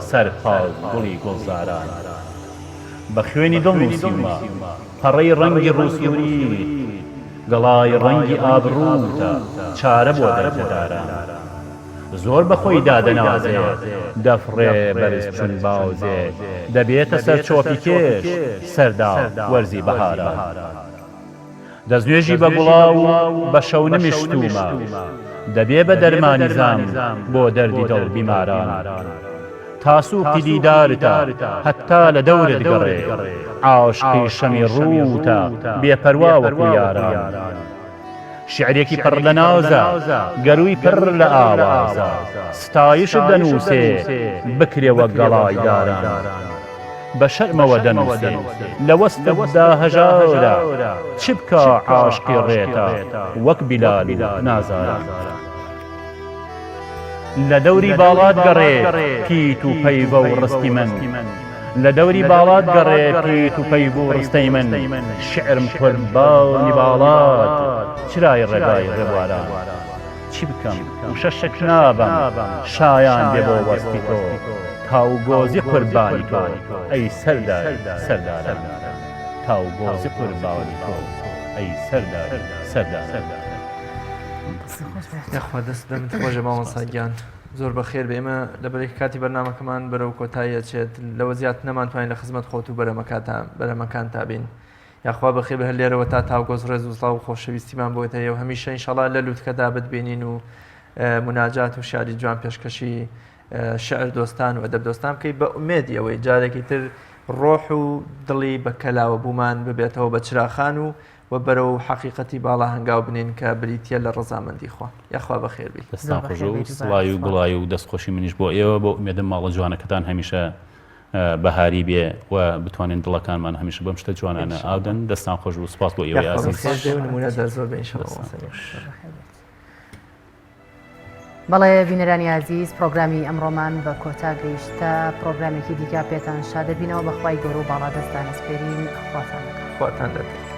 W: سەرپاڵ گوڵی گوڵزاران بە خوێنی دڵ نووسیمە پەڕەی ڕەنگی ڕووسووری گەڵای ڕەنگی ئابڕووتە چارە بۆ دەرجەداران زۆر بەخۆی دادەنازێ دەفڕێ بەرز چون باوزێ دەبێتە سەر چۆپی کێش سەردا وەرزی بەهاران دەستنوێژی بە گوڵاو بە شەو نمیشتومە دەبێ بە دەرمانی زام بۆ دەردی دڵ بیماران تاسووکی دیدارتە هەتا لە دەورت گەڕێ عاشقی شەمی ڕووتە بێپەروا وەکو یاران شعرێکی پڕ لە نازە گەروی پڕ لە ئاوازە ستایشت دەنووسێ بکرێوە گەڵای داران بە شەرمەوە دەنووسێ لە وەستەدا هەژارە چ بکە عاشقی ڕێتە وەک بیلال و نازاران لە دەوری باڵات گەڕێ پیت و پەیوە و ڕستی من لە دەوری باڵات گەڕێ پیت و پەیوە و ڕستەی من شعرم قوربانی باڵات چرای ڕێگای ڕێبواران چی بکەم شەشێک نابم شایان دێ بۆ وەستی تۆ تاوگۆزی قوربانی تۆ ئەی سەرداران تاوگۆزی قوربانی تۆ ئەی سەرداران
B: یاخوا دەست دەمت خۆشە مامۆستاگیان زۆر بەخێر بێ ئێمە لەبەرێک کاتی بەرنامەکەمان بەرەو کۆتاییە چێت لەوە زیات نەمانتوانین لە خزمەت خۆت و بەرەمەکان تابین یاخوا بەخێر بە هەر لێرەوە تا تاوگۆز ڕێز و سڵاو و خۆشەویستیمان بۆیتە و هەمیشە ئینشەڵا لە لووتکەدا بتبینین و مناجات و شاری جوان پێشکەشی شعر دۆستان و ئەدەب دۆستان بکەی بە ئومێدی ئەوەی جارێکی تر ڕۆح و دڵی بە کەلاوە بوومان ببێتەوە بە چراخان و بەرەو حەقیقەتی باڵا هەنگاو بنین کە بریتە لە ڕەزامەندی خوا یاخوا بەخێر بیت
W: دەستان خۆش و سڵای و گوڵای و دەستخۆشی منیش بۆ ئێوە بۆ ئومێدەم ماڵە جوانەکەتان هەمیشە بەهاری بێ و بتوانین دڵەکانمان هەمیشە بەم شتە جوانانە ئاودەن دەستان خۆش و سپاس بۆ ئێوەی ئازیز
A: بەڵێ بینەرانی عزیز پرۆگرامی ئەمڕۆمان بە کۆتا گەیشتە پرۆگرامێکی دیکە پێتان شادەبینەوە بەخوای گەورە و باڵا دەستان سپێرین خواتان
B: دەکەن